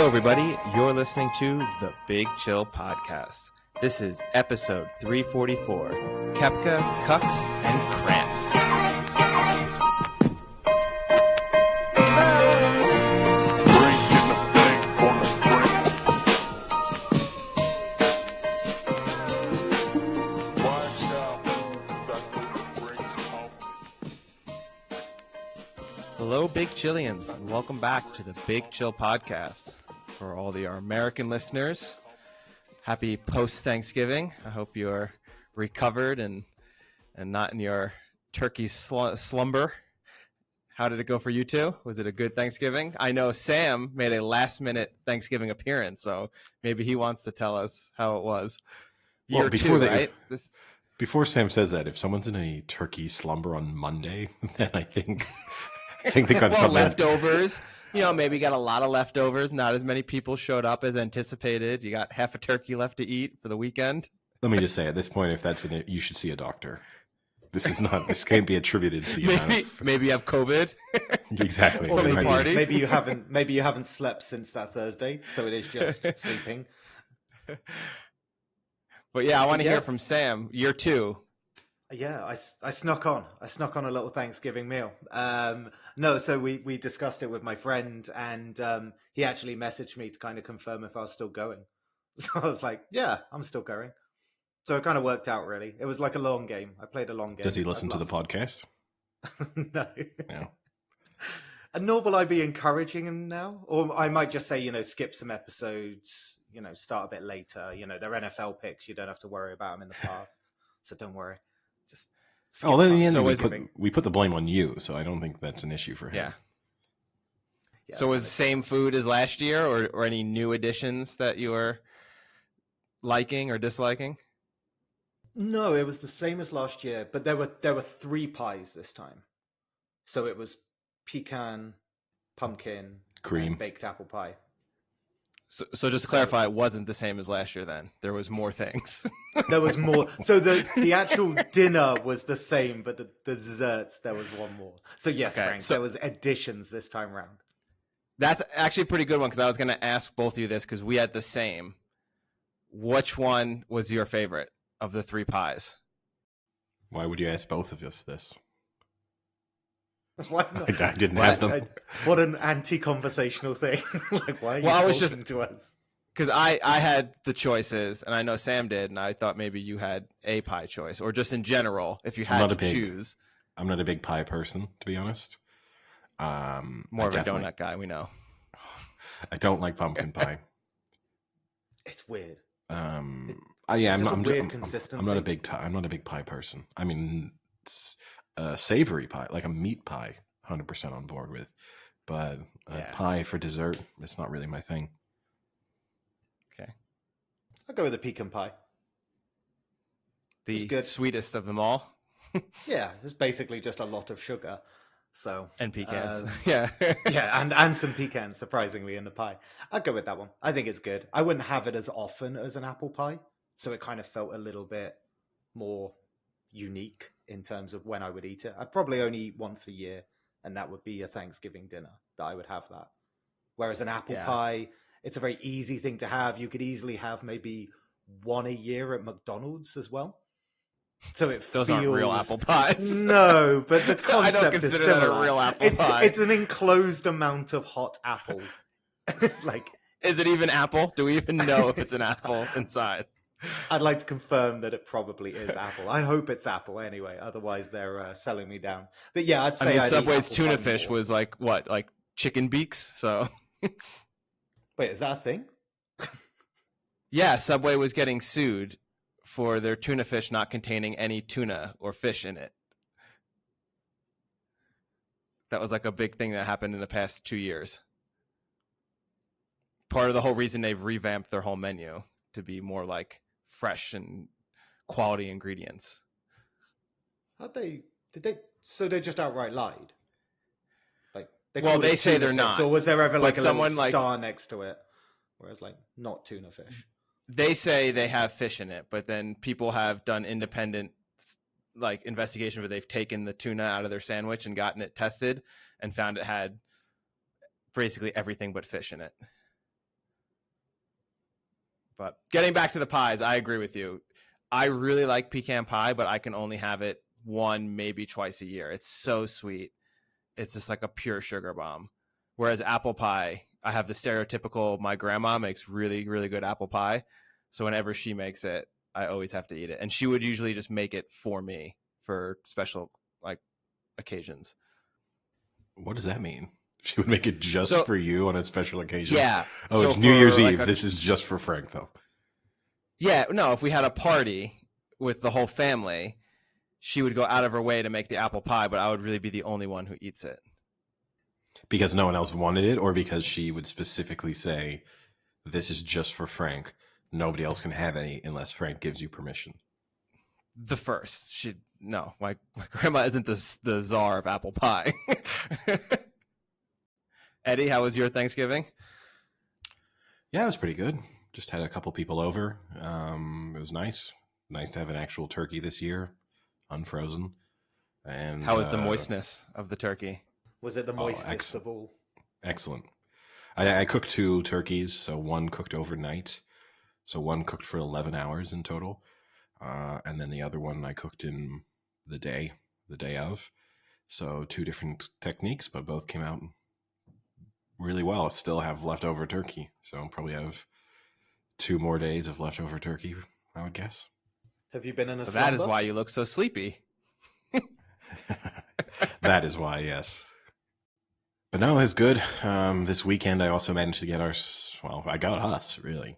Hello, everybody. You're listening to the Big Chill Podcast. This is episode 344, Koepka, Cucks, and Cramps. Hello, Big Chillians, and welcome back to the Big Chill Podcast. For all our American listeners, happy post-Thanksgiving. I hope you're recovered and not in your turkey slumber. How did it go for you two? Was it a good Thanksgiving? I know Sam made a last-minute Thanksgiving appearance, so maybe he wants to tell us how it was. Year two, right? Before Sam says that, if someone's in a turkey slumber on Monday, then I think they got well, something. Leftovers. You know, maybe got a lot of leftovers. Not as many people showed up as anticipated. You got half a turkey left to eat for the weekend. Let me just say, at this point, if that's in it, you should see a doctor. This can't be attributed to the amount of... Maybe you have COVID. Exactly. Or maybe you haven't slept since that Thursday, so it is just sleeping. But yeah, I want to hear from Sam. Year two. Yeah, I snuck on a little Thanksgiving meal. So we discussed it with my friend, and he actually messaged me to kind of confirm if I was still going. So I was like, yeah, I'm still going. So it kind of worked out, really. It was like a long game. I played a long game. Does he listen to the podcast? No. No. And nor will I be encouraging him now. Or I might just say, skip some episodes, start a bit later. They're NFL picks. You don't have to worry about them in the past. So don't worry. Just then in the end, we put the blame on you, so I don't think that's an issue for him. Yeah. So was the same food as last year, or any new additions that you were liking or disliking? No, it was the same as last year, but there were 3 pies this time. So it was pecan, pumpkin, cream, and baked apple pie. So just to clarify, it wasn't the same as last year then. There was more things. There was more. So the actual dinner was the same, but the desserts, there was one more. So yes, okay, Frank, there was additions this time round. That's actually a pretty good one, because I was going to ask both of you this, because we had the same. Which one was your favorite of the 3 pies? Why would you ask both of us this? Why not? I didn't have them. What an anti-conversational thing. Why are you talking to us? Because I had the choices, and I know Sam did, and I thought maybe you had a pie choice, or just in general, if you had to choose. I'm not a big pie person, to be honest. More of a donut guy, we know. I don't like pumpkin pie. It's weird. I'm consistency. I'm not a big pie person. I mean, savory pie, like a meat pie, 100% on board with, but pie for dessert, it's not really my thing. Okay, I'll go with the pecan pie. The sweetest of them all. Yeah, it's basically just a lot of sugar. So and pecans. Yeah. and some pecans, surprisingly, in the pie. I'd go with that one. I think it's good. I wouldn't have it as often as an apple pie, so it kind of felt a little bit more unique in terms of when I would eat it. I'd probably only eat once a year, and that would be a Thanksgiving dinner that I would have that. Whereas an apple pie, it's a very easy thing to have. You could easily have maybe one a year at McDonald's as well. So those aren't real apple pies. No, but the concept I don't consider is similar. That a real apple pie. It's an enclosed amount of hot apple. Is it even apple? Do we even know if it's an apple inside? I'd like to confirm that it probably is apple. I hope it's apple anyway. Otherwise, they're selling me down. But yeah, I'd say Subway's tuna fish was like what, like chicken beaks? So wait, is that a thing? Yeah, Subway was getting sued for their tuna fish not containing any tuna or fish in it. That was like a big thing that happened in the past 2 years. Part of the whole reason they've revamped their whole menu to be more like fresh and quality ingredients. So they just outright lied? They say they're not. So was there ever like a little star next to it? Whereas not tuna fish. They say they have fish in it, but then people have done independent investigation where they've taken the tuna out of their sandwich and gotten it tested and found it had basically everything but fish in it. But getting back to the pies, I agree with you. I really like pecan pie, but I can only have it one, maybe twice a year. It's so sweet. It's just like a pure sugar bomb. Whereas apple pie, I have the stereotypical, my grandma makes really, really good apple pie. So whenever she makes it, I always have to eat it. And she would usually just make it for me for special like occasions. What does that mean? She would make it just for you on a special occasion? Yeah. Oh, so it's New Year's like Eve. This is just for Frank, though. Yeah, no, if we had a party with the whole family, she would go out of her way to make the apple pie, but I would really be the only one who eats it. Because no one else wanted it, or because she would specifically say, this is just for Frank. Nobody else can have any unless Frank gives you permission. The first. My grandma isn't the czar of apple pie. Eddie, how was your Thanksgiving? Yeah, it was pretty good. Just had a couple people over. It was nice. Nice to have an actual turkey this year, unfrozen. And how was the moistness of the turkey? Was it the moistest of all? Excellent. I cooked 2 turkeys, so one cooked overnight. So one cooked for 11 hours in total. And then the other one I cooked in the day of. So 2 different techniques, but both came out really well. I still have leftover turkey, so I'll probably have 2 more days of leftover turkey, I would guess. Have you been in a slumber? That is why you look so sleepy. That is why, yes. But no, it's good. This weekend I also managed to get I got us, really.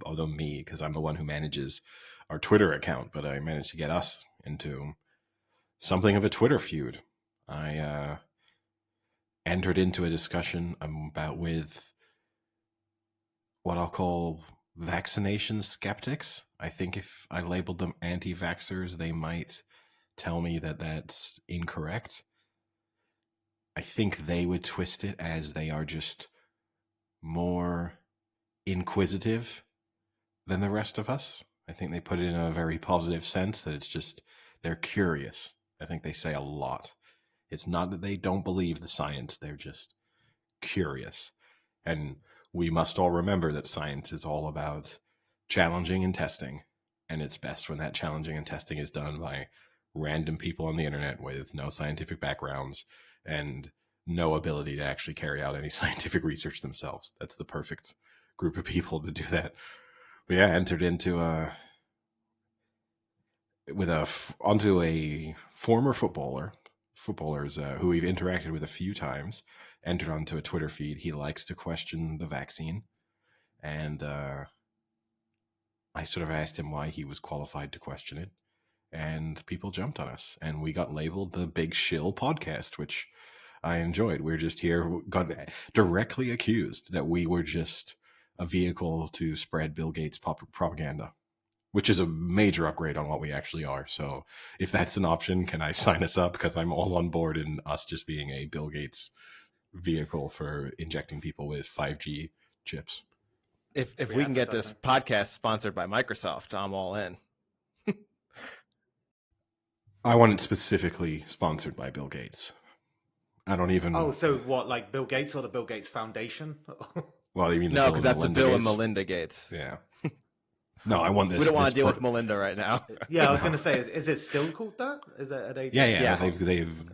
Although me, because I'm the one who manages our Twitter account, but I managed to get us into something of a Twitter feud. I entered into a discussion with what I'll call vaccination skeptics. I think if I labeled them anti-vaxxers, they might tell me that that's incorrect. I think they would twist it as they are just more inquisitive than the rest of us. I think they put it in a very positive sense, that it's just they're curious. I think they say a lot. It's not that they don't believe the science, they're just curious. And we must all remember that science is all about challenging and testing. And it's best when that challenging and testing is done by random people on the internet with no scientific backgrounds and no ability to actually carry out any scientific research themselves. That's the perfect group of people to do that. But yeah, entered into onto a former footballers who we've interacted with a few times, entered onto a Twitter feed. He likes to question the vaccine, and I sort of asked him why he was qualified to question it, and people jumped on us, and we got labeled the Big Shill Podcast, which I enjoyed. We're just here, got directly accused that we were just a vehicle to spread Bill Gates propaganda, which is a major upgrade on what we actually are. So if that's an option, can I sign us up? Because I'm all on board in us just being a Bill Gates vehicle for injecting people with 5G chips. If we can get this podcast sponsored by Microsoft, I'm all in. I want it specifically sponsored by Bill Gates. I don't even... Oh, so what, like Bill Gates or the Bill Gates Foundation? Well, you mean no, because that's the Bill Gates? And Melinda Gates. Yeah. No, I want this. We don't want to deal with Melinda right now. Yeah, I was going to say, is it still called that? Is it? Are they yeah. They've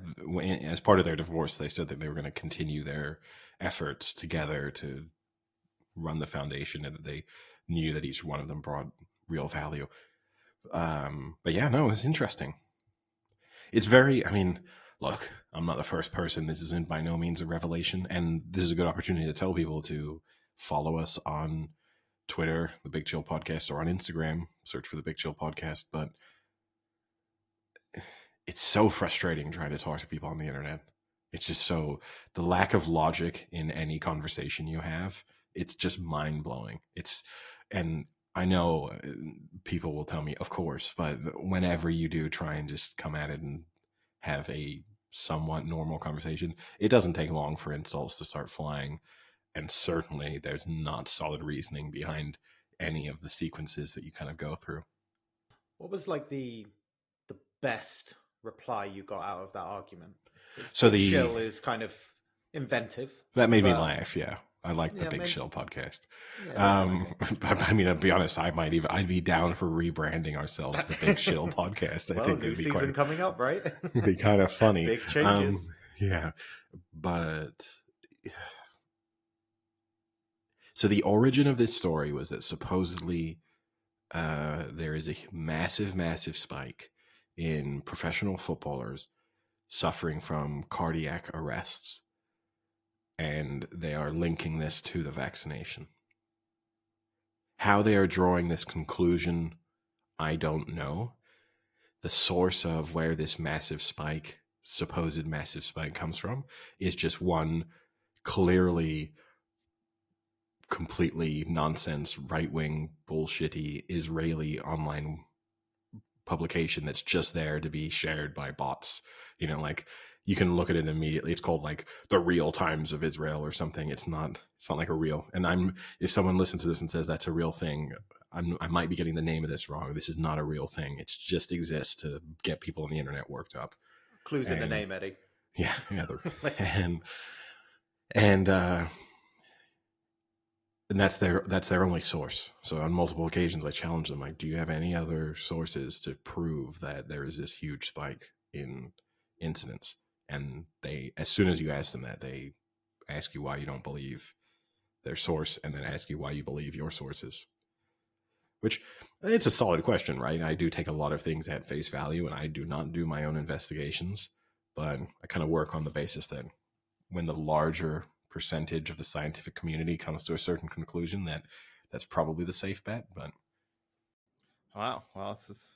as part of their divorce, they said that they were going to continue their efforts together to run the foundation, and that they knew that each one of them brought real value. But yeah, no, it's interesting. It's very. I mean, look, I'm not the first person. This isn't by no means a revelation, and this is a good opportunity to tell people to follow us on Twitter, the Big Chill Podcast, or on Instagram, search for the Big Chill Podcast. But it's so frustrating trying to talk to people on the internet. It's just the lack of logic in any conversation you have, it's just mind blowing. And I know people will tell me, of course, but whenever you do try and just come at it and have a somewhat normal conversation, it doesn't take long for insults to start flying. And certainly there's not solid reasoning behind any of the sequences that you kind of go through. What was like the best reply you got out of that argument? So the Shill is kind of inventive. That made me laugh, yeah. I like the Yeah, Big maybe. Chill podcast. Yeah, I like it. I mean, I'll be honest, I'd be down for rebranding ourselves the Big Chill podcast. I Well, think new it'd be season coming up, right? be kind of funny. Big changes. Yeah, but so the origin of this story was that supposedly there is a massive, massive spike in professional footballers suffering from cardiac arrests, and they are linking this to the vaccination. How they are drawing this conclusion, I don't know. The source of where this supposed massive spike comes from is just one clearly completely nonsense, right-wing, bullshitty Israeli online publication that's just there to be shared by bots. Like you can look at it immediately. It's called like the Real Times of Israel or something. It's not like a real. And if someone listens to this and says that's a real thing, I might be getting the name of this wrong. This is not a real thing. It just exists to get people on the internet worked up. Clues in the name, Eddie. Yeah. And that's their only source. So on multiple occasions, I challenged them, like, do you have any other sources to prove that there is this huge spike in incidents? And as soon as you ask them that, they ask you why you don't believe their source, and then ask you why you believe your sources. Which, it's a solid question, right? I do take a lot of things at face value, and I do not do my own investigations, but I kind of work on the basis that when the larger percentage of the scientific community comes to a certain conclusion, that's probably the safe bet. But wow, well, this is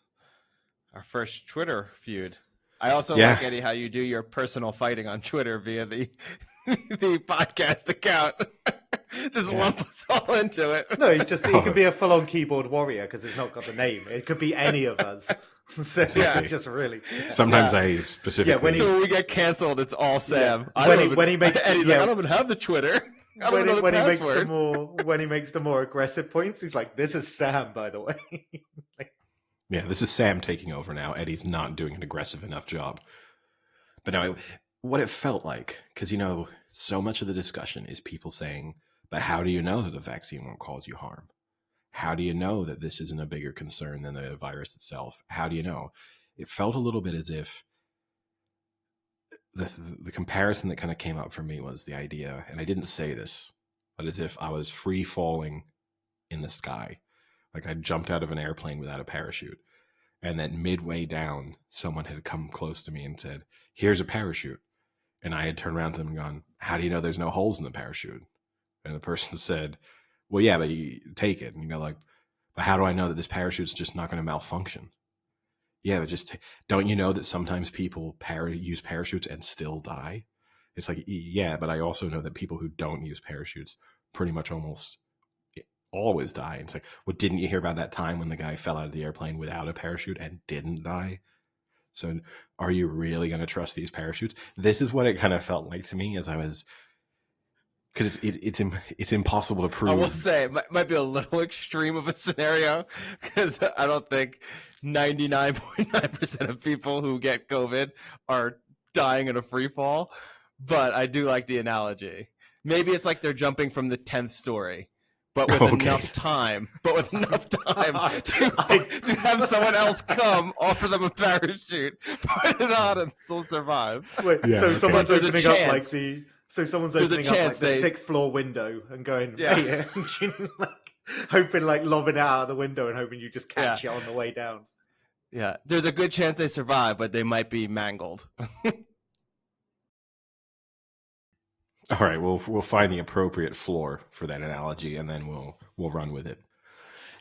our first Twitter feud. I also like, Eddie, how you do your personal fighting on Twitter via the the podcast account. Just lump us all into it. No, he could be a full-on keyboard warrior because it's not got the name. It could be any of us. So exactly. Just really. Sometimes I specifically. Yeah, when we get canceled, it's all Sam. Yeah. When he makes, Eddie's like, I don't even have the Twitter. When he makes the more aggressive points, he's like, "This is Sam, by the way." Yeah, this is Sam taking over now. Eddie's not doing an aggressive enough job. But no, what it felt like, because so much of the discussion is people saying, "But how do you know that the vaccine won't cause you harm? How do you know that this isn't a bigger concern than the virus itself? How do you know?" It felt a little bit as if the comparison that kind of came up for me was the idea, and I didn't say this, but as if I was free falling in the sky. Like I jumped out of an airplane without a parachute. And then midway down, someone had come close to me and said, "Here's a parachute." And I had turned around to them and gone, "How do you know there's no holes in the parachute?" And the person said, "Well, yeah, but you take it." And you go like, "But how do I know that this parachute's just not going to malfunction?" Yeah, but don't you know that sometimes people use parachutes and still die? It's like, yeah, but I also know that people who don't use parachutes pretty much almost always die. And it's like, well, didn't you hear about that time when the guy fell out of the airplane without a parachute and didn't die? So are you really going to trust these parachutes? This is what it kind of felt like to me as I was, because it's impossible to prove. I will say it might be a little extreme of a scenario, because I don't think 99.9% of people who get COVID are dying in a free fall. But I do like the analogy. Maybe it's like they're jumping from the 10th story. But with enough time to have someone else come, offer them a parachute, put it on, and still survive. Wait, yeah, so someone's opening up like the sixth floor window and going, "Hey," like hoping, like lobbing it out of the window and hoping you just catch it on the way down. Yeah, there's a good chance they survive, but they might be mangled. All right, we'll find the appropriate floor for that analogy, and then we'll run with it.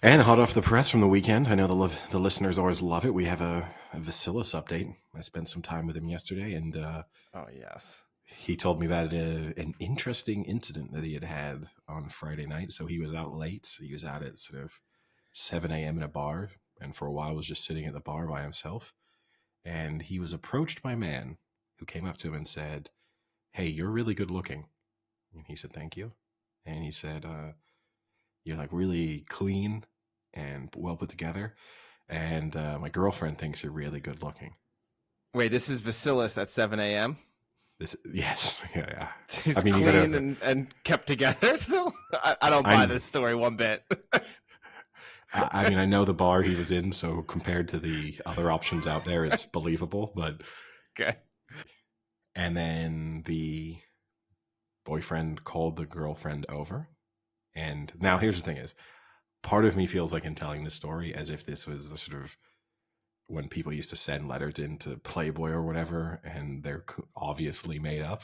And hot off the press from the weekend, I know the listeners always love it. We have a Vasilis update. I spent some time with him yesterday, and oh yes, he told me about an interesting incident that he had on Friday night. So he was out late. He was out at sort of 7 a.m. in a bar, and for a while was just sitting at the bar by himself. And he was approached by a man who came up to him and said, "Hey, you're really good looking." And he said, "Thank you." And he said, "You're like really clean and well put together. And my girlfriend thinks you're really good looking." Wait, this is Vasilis at 7 a.m.? Yes, yeah. He's I mean, clean and kept together still. I don't buy this story one bit. I mean, I know the bar he was in, so compared to the other options out there, it's believable. But Okay. and then the boyfriend called the girlfriend over, and now here's the thing: is part of me feels like in telling this story as if this was the sort of when people used to send letters into Playboy or whatever, and they're obviously made up.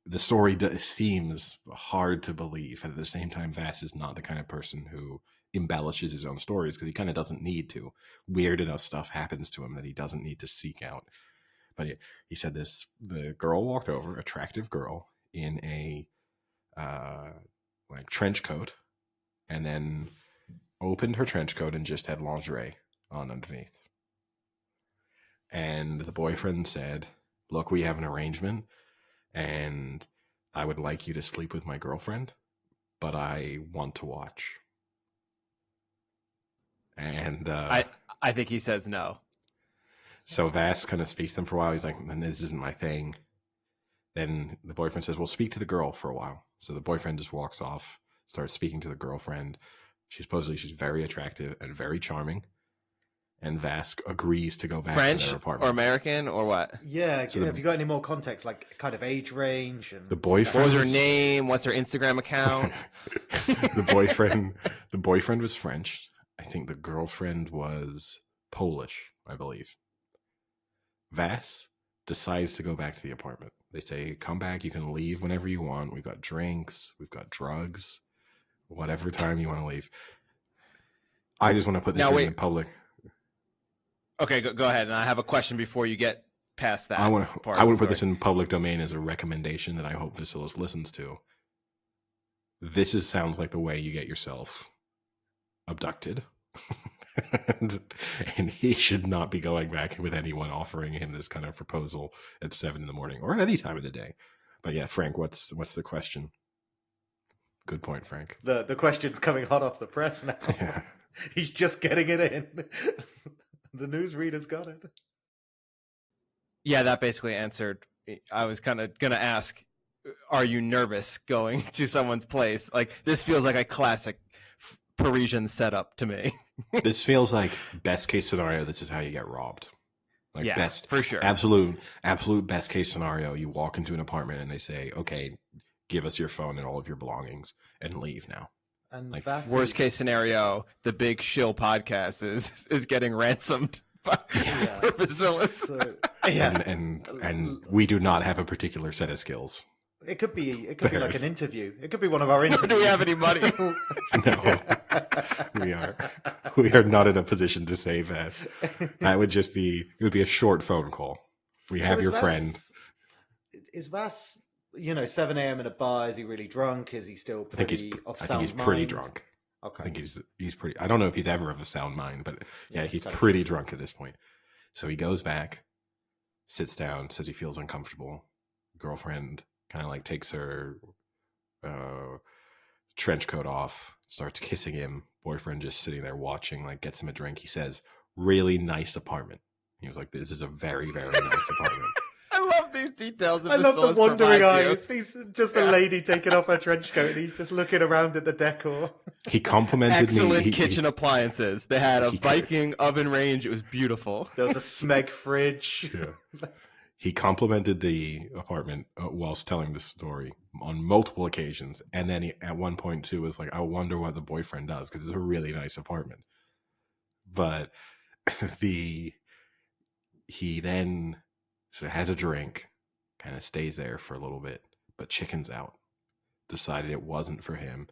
The story seems hard to believe, and at the same time, Vass is not the kind of person who embellishes his own stories because he kind of doesn't need to. Weird enough stuff happens to him that he doesn't need to seek out. But he said this: the girl walked over, attractive girl in a like trench coat, and then opened her trench coat and just had lingerie on underneath. And the boyfriend said, "Look, we have an arrangement, and I would like you to sleep with my girlfriend, but I want to watch." And I think he says no. so Vass kind of speaks to him for a while. He's like, "This isn't my thing." Then the boyfriend says, "Well, speak to the girl for a while." So the boyfriend just walks off, starts speaking to the girlfriend. She's very attractive and very charming. And Vass agrees to go back French to their apartment. or American or what? Yeah, So have you got any more context, like kind of age range and the boyfriend? What was her name? What's her Instagram account? the boyfriend was French. I think the girlfriend was Polish, I believe. Vass decides to go back to the apartment. They say, "Come back, you can leave whenever you want. We've got drinks, we've got drugs, whatever time you want to leave." I just want to put this in public. Okay, go ahead. And I have a question before you get past that. I want to put this in public domain as a recommendation that I hope Vasilis listens to. This sounds like the way you get yourself abducted. and he should not be going back with anyone offering him this kind of proposal at 7 a.m. or at any time of the day. But yeah, Frank, what's the question? Good point, Frank. The question's coming hot off the press now. Yeah. He's just getting it in. The newsreader's got it. Yeah, that basically answered. I was kind of going to ask, are you nervous going to someone's place? Like, this feels like a classic Parisian setup to me. This feels like best case scenario. This is how you get robbed. Like, yeah, best, for sure. Absolute best case scenario. You walk into an apartment and they say, "Okay, give us your phone and all of your belongings and leave now." And like, worst case scenario, the Big Shill podcast is getting ransomed for Vasilis. So, yeah, and we do not have a particular set of skills. It could be like an interview. It could be one of our interviews. Do we have any money? No, we are not in a position to say Vass. That would just be a short phone call. We have your friend. Is Vass, 7 a.m. in a bar? Is he really drunk? Is he still pretty of sound mind? I think he's pretty drunk. Okay. I think he's pretty. I don't know if he's ever of a sound mind, but yeah, he's pretty drunk at this point. So he goes back, sits down, says he feels uncomfortable. Girlfriend kind of like takes her trench coat off, starts kissing him. Boyfriend just sitting there watching, like gets him a drink. He says, "Really nice apartment." He was like, "This is a very, very nice apartment." I love these details. I love the wandering eyes. He's just a lady taking off her trench coat and he's just looking around at the decor. He complimented excellent me. Kitchen appliances. They had a Viking oven range. It was beautiful. There was a Smeg fridge. Yeah. He complimented the apartment whilst telling the story on multiple occasions. And then he, at one point, too, was like, "I wonder what the boyfriend does," because it's a really nice apartment. But he then sort of has a drink, kind of stays there for a little bit, but chickens out. Decided it wasn't for him.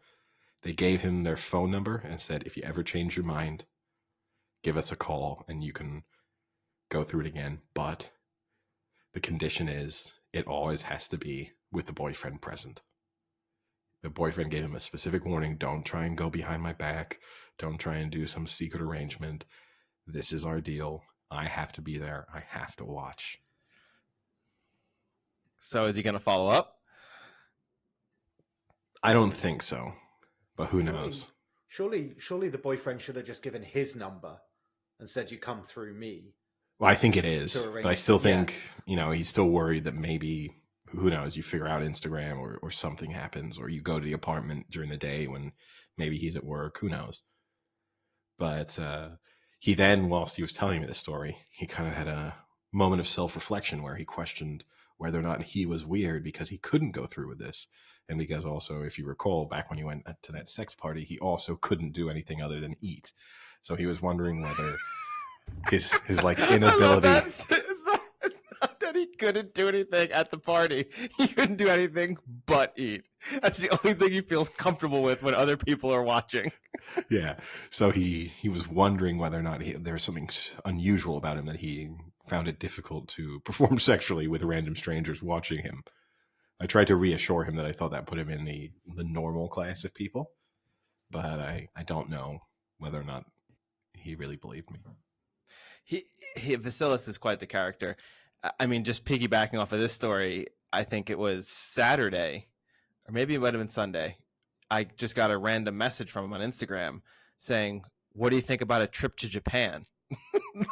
They gave him their phone number and said, "If you ever change your mind, give us a call and you can go through it again. But the condition is it always has to be with the boyfriend present." The boyfriend gave him a specific warning: "Don't try and go behind my back. Don't try and do some secret arrangement. This is our deal. I have to be there. I have to watch." So is he going to follow up? I don't think so, but who knows? Surely the boyfriend should have just given his number and said, "You come through me." Well, I think it is, but I still think he's still worried that maybe, who knows, you figure out Instagram or something happens, or you go to the apartment during the day when maybe he's at work, who knows. But he then, whilst he was telling me the story, he kind of had a moment of self-reflection where he questioned whether or not he was weird because he couldn't go through with this. And because also, if you recall, back when he went to that sex party, he also couldn't do anything other than eat. So he was wondering whether his like inability. It's not that he couldn't do anything at the party. He couldn't do anything but eat. That's the only thing he feels comfortable with when other people are watching. Yeah. So he was wondering whether or not there was something unusual about him, that he found it difficult to perform sexually with random strangers watching him. I tried to reassure him that I thought that put him in the normal class of people, but I don't know whether or not he really believed me. Vasilis is quite the character. I mean, just piggybacking off of this story, I think it was Saturday, or maybe it might have been Sunday. I just got a random message from him on Instagram saying, "What do you think about a trip to Japan?"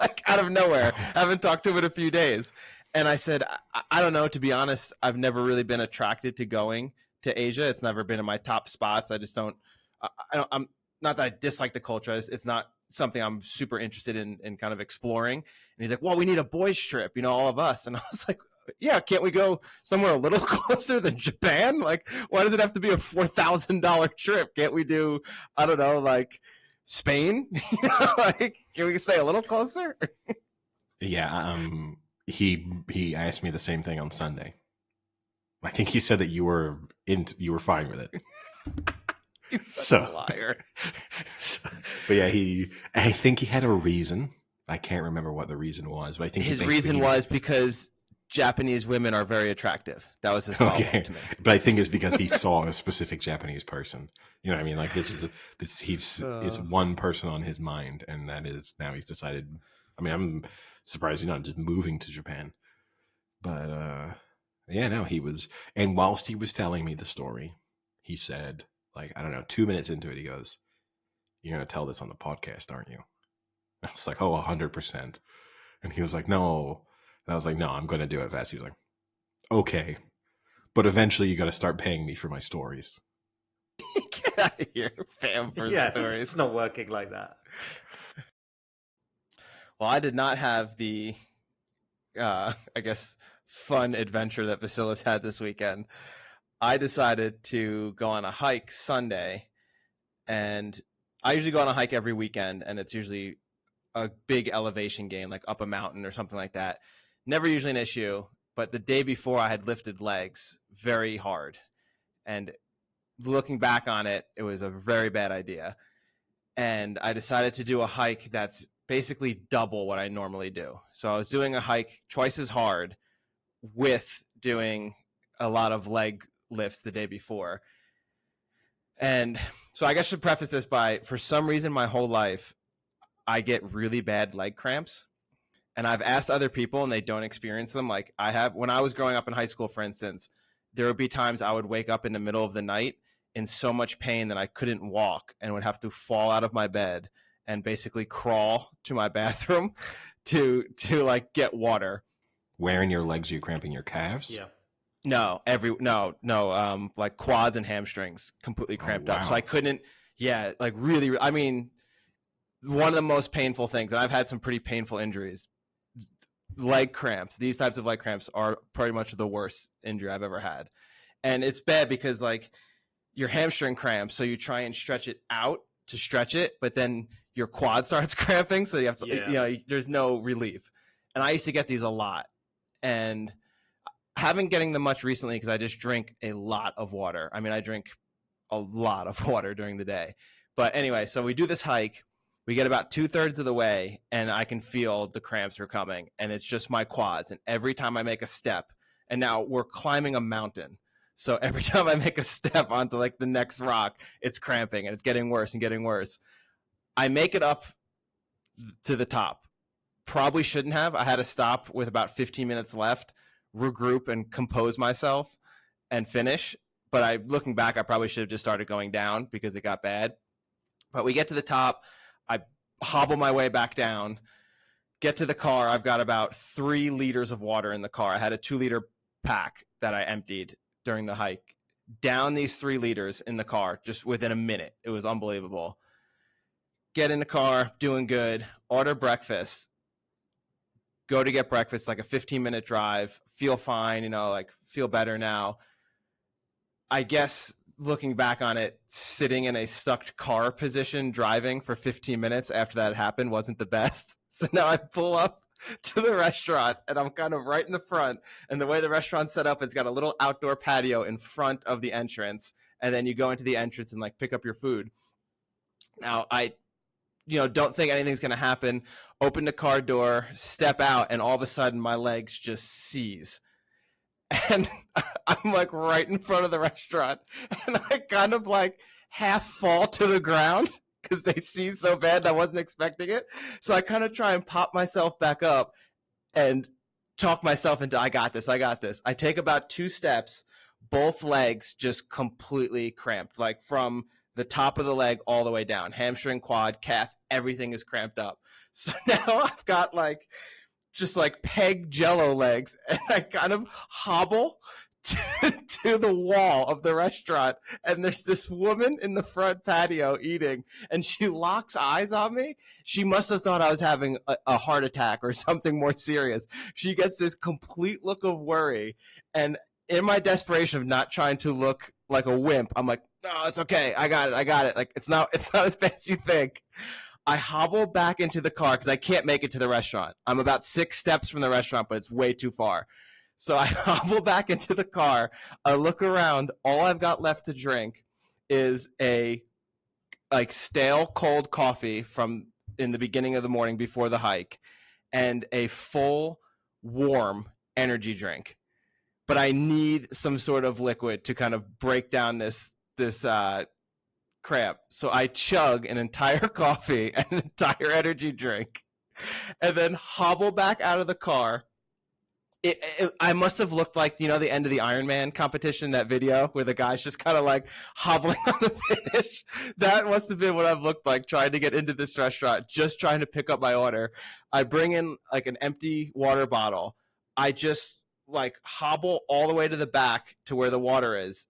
Like out of nowhere. I haven't talked to him in a few days. And I said, I don't know, to be honest, I've never really been attracted to going to Asia. It's never been in my top spots. I just don't, I'm not that I dislike the culture. It's not something I'm super interested in kind of exploring. And he's like, well, we need a boys trip, all of us. And I was like, yeah, can't we go somewhere a little closer than Japan? Like, why does it have to be a $4,000 trip? Can't we do, I don't know, like Spain? Like, can we stay a little closer? Yeah. He asked me the same thing on Sunday. I think he said that you were fine with it. He's such a liar. But yeah, I think he had a reason. I can't remember what the reason was, but I think his reason was because Japanese women are very attractive. That was his follow-up to me. But I think it's because he saw a specific Japanese person. You know what I mean? Like it's one person on his mind, and that is, now he's decided. I mean, I'm surprised he's not just moving to Japan. But yeah, no, he was. And whilst he was telling me the story, he said, like, I don't know, 2 minutes into it, he goes, "You're going to tell this on the podcast, aren't you?" I was like, "Oh, 100%. And he was like, "No." And I was like, "No, I'm going to do it fast." He was like, "Okay. But eventually you got to start paying me for my stories." Get out of here, fam, for stories. It's not working like that. Well, I did not have the, I guess, fun adventure that Vasilis had this weekend. I decided to go on a hike Sunday, and I usually go on a hike every weekend, and it's usually a big elevation gain, like up a mountain or something like that. Never usually an issue, but the day before I had lifted legs very hard, and looking back on it, it was a very bad idea. And I decided to do a hike that's basically double what I normally do. So I was doing a hike twice as hard with doing a lot of leg lifts the day before. And so I guess I should preface this by, for some reason, my whole life, I get really bad leg cramps. And I've asked other people and they don't experience them. Like I have, when I was growing up in high school, for instance, there would be times I would wake up in the middle of the night in so much pain that I couldn't walk and would have to fall out of my bed and basically crawl to my bathroom to like get water. Where in your legs are you cramping? Your calves? Yeah. No, like quads and hamstrings completely cramped up. So I couldn't, like really, I mean, one of the most painful things, and I've had some pretty painful injuries, leg cramps, these types of leg cramps are pretty much the worst injury I've ever had. And it's bad because like your hamstring cramps, so you try and stretch it out to stretch it, but then your quad starts cramping, so you have to, there's no relief. And I used to get these a lot, and I haven't getting them much recently because I just drink a lot of water. I mean, I drink a lot of water during the day. But anyway, so we do this hike. We get about 2/3 of the way, and I can feel the cramps are coming, and it's just my quads. And every time I make a step, and now we're climbing a mountain, so every time I make a step onto like the next rock, it's cramping, and it's getting worse and getting worse. I make it up to the top. Probably shouldn't have. I had to stop with about 15 minutes left, regroup and compose myself and finish. But looking back, I probably should have just started going down because it got bad. But we get to the top. I hobble my way back down, Get to the car. I've got about 3 liters of water in the car. I had a 2-liter pack that I emptied during the hike. Down these 3 liters in the car just within a minute. It was unbelievable. Get in the car, doing good. Order breakfast. Go to get breakfast, like a 15-minute drive. Feel fine, like feel better now. I guess looking back on it, sitting in a stuck car position driving for 15 minutes after that happened wasn't the best. So now I pull up to the restaurant and I'm kind of right in the front. And the way the restaurant's set up, it's got a little outdoor patio in front of the entrance. And then you go into the entrance and like pick up your food. Now I don't think anything's going to happen. Open the car door, step out, and all of a sudden my legs just seize. And I'm like right in front of the restaurant. And I kind of like half fall to the ground because they seize so bad I wasn't expecting it. So I kind of try and pop myself back up and talk myself into, I got this. I take about 2 steps, both legs just completely cramped, like from the top of the leg all the way down, hamstring, quad, calf, everything is cramped up. So now I've got like just like peg jello legs, and I kind of hobble to the wall of the restaurant, and there's this woman in the front patio eating, and she locks eyes on me. She must have thought I was having a heart attack or something more serious. She gets this complete look of worry, and in my desperation of not trying to look like a wimp, I'm like, no, it's okay. I got it. Like, it's not as bad as you think. I hobble back into the car because I can't make it to the restaurant. I'm about 6 steps from the restaurant, but it's way too far. So I hobble back into the car. I look around. All I've got left to drink is a like stale cold coffee from in the beginning of the morning before the hike, and a full warm energy drink. But I need some sort of liquid to kind of break down this cramp. So I chug an entire coffee and an entire energy drink and then hobble back out of the car. I must have looked like, the end of the Iron Man competition, that video where the guy's just kind of like hobbling on the finish. That must have been what I've looked like trying to get into this restaurant, just trying to pick up my order. I bring in like an empty water bottle. I just like hobble all the way to the back to where the water is.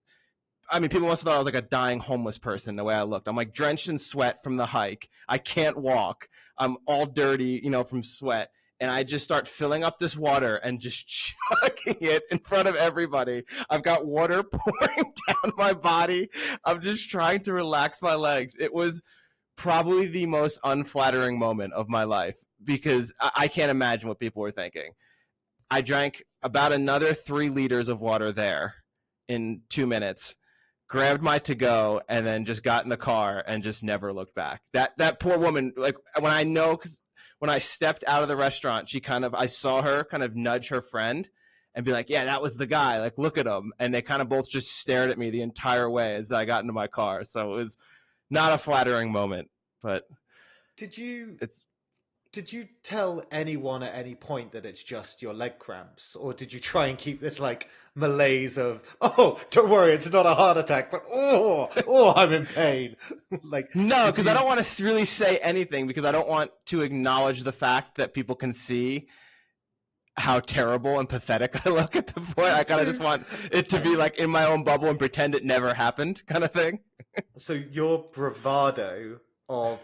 I mean, people must have thought I was like a dying homeless person the way I looked. I'm like drenched in sweat from the hike. I can't walk. I'm all dirty, from sweat. And I just start filling up this water and just chugging it in front of everybody. I've got water pouring down my body. I'm just trying to relax my legs. It was probably the most unflattering moment of my life because I can't imagine what people were thinking. I drank about another 3 liters of water there in 2 minutes, grabbed my to-go, and then just got in the car and just never looked back. That poor woman, like because when I stepped out of the restaurant, I saw her kind of nudge her friend and be like, yeah, that was the guy. Like, look at him. And they kind of both just stared at me the entire way as I got into my car. So it was not a flattering moment, but Did you tell anyone at any point that it's just your leg cramps? Or did you try and keep this like malaise of, oh, don't worry, it's not a heart attack, but I'm in pain? No, because I don't want to really say anything because I don't want to acknowledge the fact that people can see how terrible and pathetic I look at the point. I kind of just want it to be like in my own bubble and pretend it never happened kind of thing. So your bravado of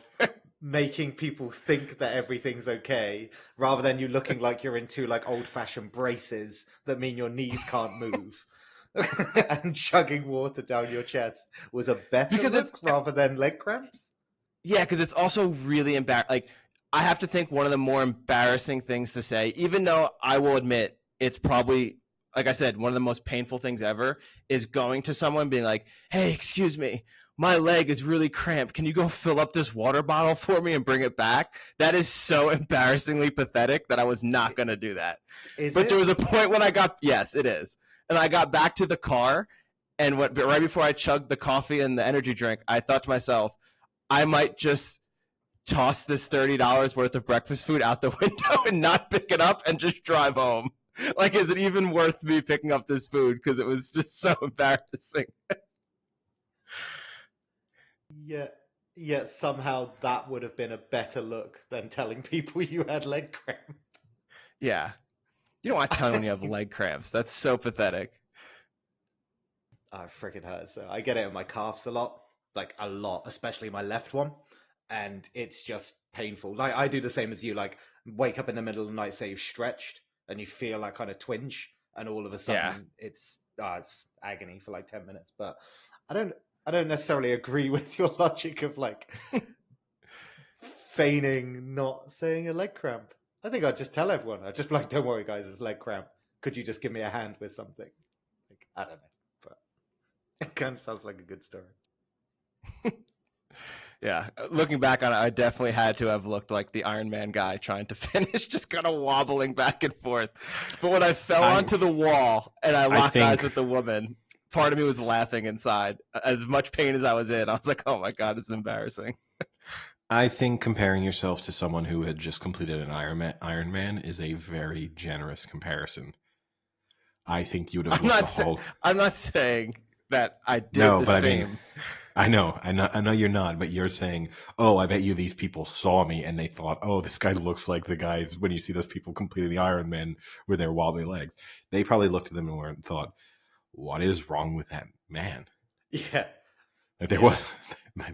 making people think that everything's okay rather than you looking like you're in 2 like old-fashioned braces that mean your knees can't move and chugging water down your chest was a better look rather than leg cramps. Yeah, because it's also really embarrassing. Like, I have to think one of the more embarrassing things to say, even though I will admit it's probably, like I said, one of the most painful things ever, is going to someone being like, hey, excuse me, my leg is really cramped. Can you go fill up this water bottle for me and bring it back? That is so embarrassingly pathetic that I was not going to do that. There was a point when yes, it is. And I got back to the car, and right before I chugged the coffee and the energy drink, I thought to myself, I might just toss this $30 worth of breakfast food out the window and not pick it up and just drive home. Like, is it even worth me picking up this food? Because it was just so embarrassing. Yeah. Yet somehow that would have been a better look than telling people you had leg cramp. Yeah. You don't want to tell anyone you have leg cramps. That's so pathetic. Oh, it freaking hurts. So I get it in my calves a lot, like a lot, especially my left one, and it's just painful. Like I do the same as you. Like wake up in the middle of the night, say you've stretched, and you feel that kind of twinge, and all of a Yeah. sudden it's agony for like 10 minutes. But I don't I don't necessarily agree with your logic of like feigning not saying a leg cramp. I think I'd just tell everyone. I'd just be like, "Don't worry, guys, it's leg cramp. Could you just give me a hand with something?" Like I don't know, but it kind of sounds like a good story. Yeah. Looking back on it, I definitely had to have looked like the Iron Man guy trying to finish, just kind of wobbling back and forth. But when I fell onto the wall and I locked eyes with the woman, part of me was laughing inside. As much pain as I was in, I was like, oh my God, it's embarrassing. I think comparing yourself to someone who had just completed an Ironman is a very generous comparison. I think you would have I'm not saying that I did no, the but same. I mean, I know you're not, but you're saying, oh, I bet you these people saw me and they thought, oh, this guy looks like the guys when you see those people completing the Ironman with their wobbly legs. They probably looked at them and thought, what is wrong with that man? Yeah. Was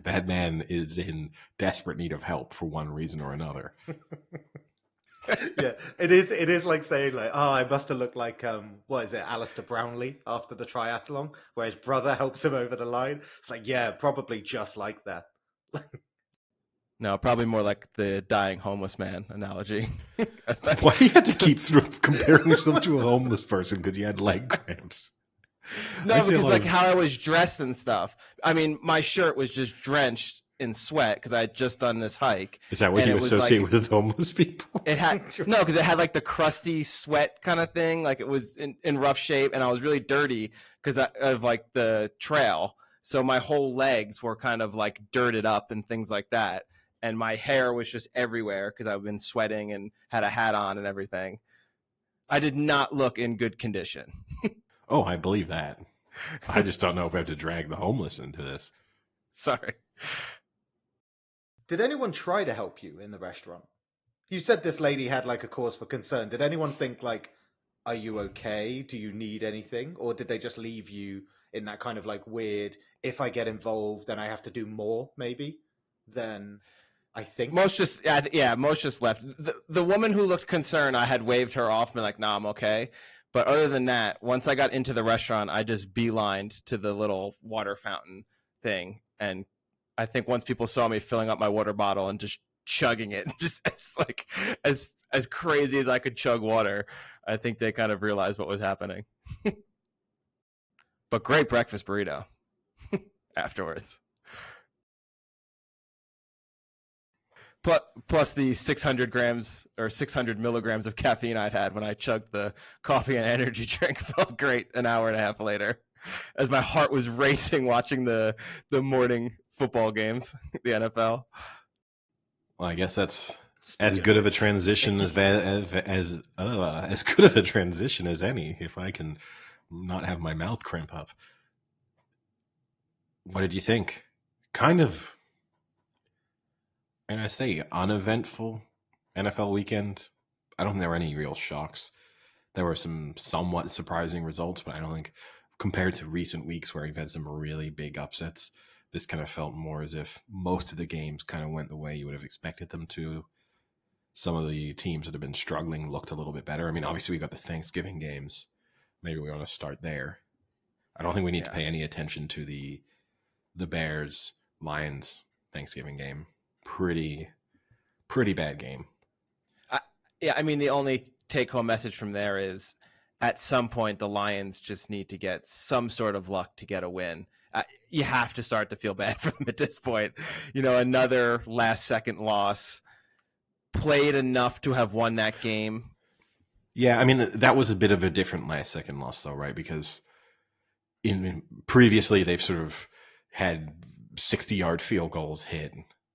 that man is in desperate need of help for one reason or another. Yeah, it is like saying like, oh, I must have looked like what is it, Alistair Brownlee after the triathlon, where his brother helps him over the line. It's like, yeah, probably just like that. No, probably more like the dying homeless man analogy. Why you had to keep comparing yourself to a homeless person because you had leg cramps? No, because like how I was dressed and stuff. I mean, my shirt was just drenched in sweat because I had just done this hike. Is that what you associate with homeless people? It had no, because it had like the crusty sweat kind of thing. Like it was in rough shape, and I was really dirty because of like the trail. So my whole legs were kind of like dirted up and things like that. And my hair was just everywhere because I've been sweating and had a hat on and everything. I did not look in good condition. Oh, I believe that. I just don't know if I have to drag the homeless into this. Sorry. Did anyone try to help you in the restaurant? You said this lady had like a cause for concern. Did anyone think like, are you okay? Do you need anything? Or did they just leave you in that kind of like weird, if I get involved, then I have to do more, maybe? Then I think most just left. The woman who looked concerned, I had waved her off and been like, "Nah, I'm okay." But other than that, once I got into the restaurant, I just beelined to the little water fountain thing, and I think once people saw me filling up my water bottle and just chugging it, just as crazy as I could chug water, I think they kind of realized what was happening. But great breakfast burrito afterwards. Plus the 600 grams or 600 milligrams of caffeine I'd had when I chugged the coffee and energy drink felt great an hour and a half later as my heart was racing watching the morning football games, the NFL. Well, I guess that's as good of a transition as good of a transition as any, if I can not have my mouth cramp up. What did you think? Kind of, and I say uneventful NFL weekend. I don't think there were any real shocks. There were some somewhat surprising results, but I don't think compared to recent weeks where we've had some really big upsets, this kind of felt more as if most of the games kind of went the way you would have expected them to. Some of the teams that have been struggling looked a little bit better. I mean, obviously we got the Thanksgiving games. Maybe we want to start there. I don't think we need to pay any attention to the Bears Lions Thanksgiving game. Pretty bad game. I mean, the only take-home message from there is at some point the Lions just need to get some sort of luck to get a win. You have to start to feel bad for them at this point. You know, another last-second loss. Played enough to have won that game. Yeah, I mean, that was a bit of a different last-second loss, though, right? Because previously they've sort of had 60-yard field goals hit,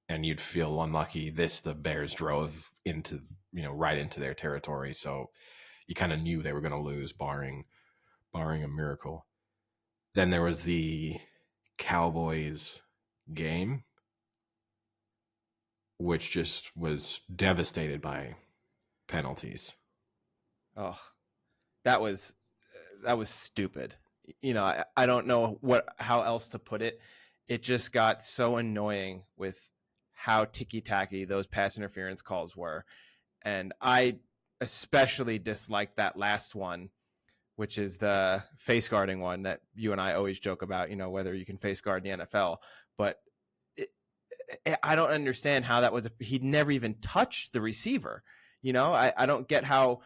and you'd feel unlucky. The Bears drove into, right into their territory, so you kind of knew they were going to lose, barring a miracle. Then there was the Cowboys game, which just was devastated by penalties. Oh, that was stupid. I don't know how else to put it. It just got so annoying with how ticky-tacky those pass interference calls were. And I especially disliked that last one, which is the face guarding one that you and I always joke about, whether you can face guard in the NFL. But I don't understand how that was. He'd never even touched the receiver. I don't get how.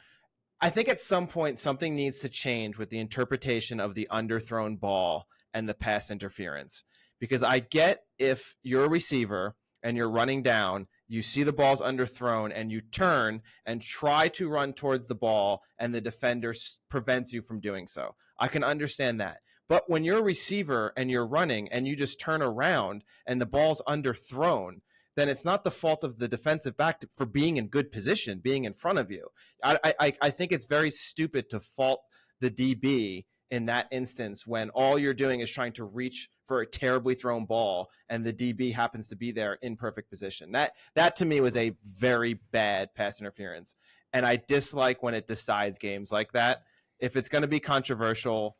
I think at some point something needs to change with the interpretation of the underthrown ball and the pass interference. Because I get if you're a receiver and you're running down, you see the ball's underthrown and you turn and try to run towards the ball and the defender prevents you from doing so. I can understand that. But when you're a receiver and you're running and you just turn around and the ball's underthrown, then it's not the fault of the defensive back for being in good position, being in front of you. I think it's very stupid to fault the DB in that instance when all you're doing is trying to reach for a terribly thrown ball and the DB happens to be there in perfect position. That to me was a very bad pass interference. And I dislike when it decides games like that. If it's going to be controversial,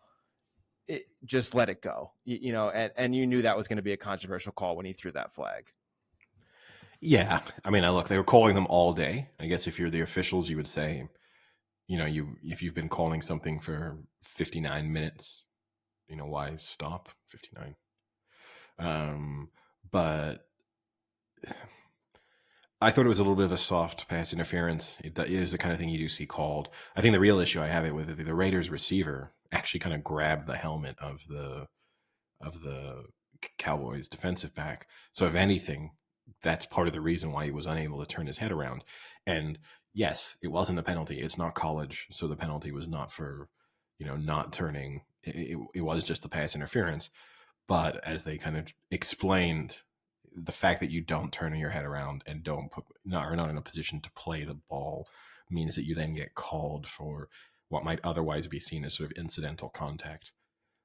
just let it go. And you knew that was going to be a controversial call when he threw that flag. Yeah, I mean, look, they were calling them all day. I guess if you're the officials, you would say, if you've been calling something for 59 minutes, why stop 59? But I thought it was a little bit of a soft pass interference. It is the kind of thing you do see called. I think the real issue I have it with the Raiders receiver actually kind of grabbed the helmet of the Cowboys defensive back. So if anything, that's part of the reason why he was unable to turn his head around. And yes, it wasn't a penalty. It's not college, so the penalty was not for, not turning. It was just the pass interference. But as they kind of explained, the fact that you don't turn your head around and are not in a position to play the ball means that you then get called for what might otherwise be seen as sort of incidental contact.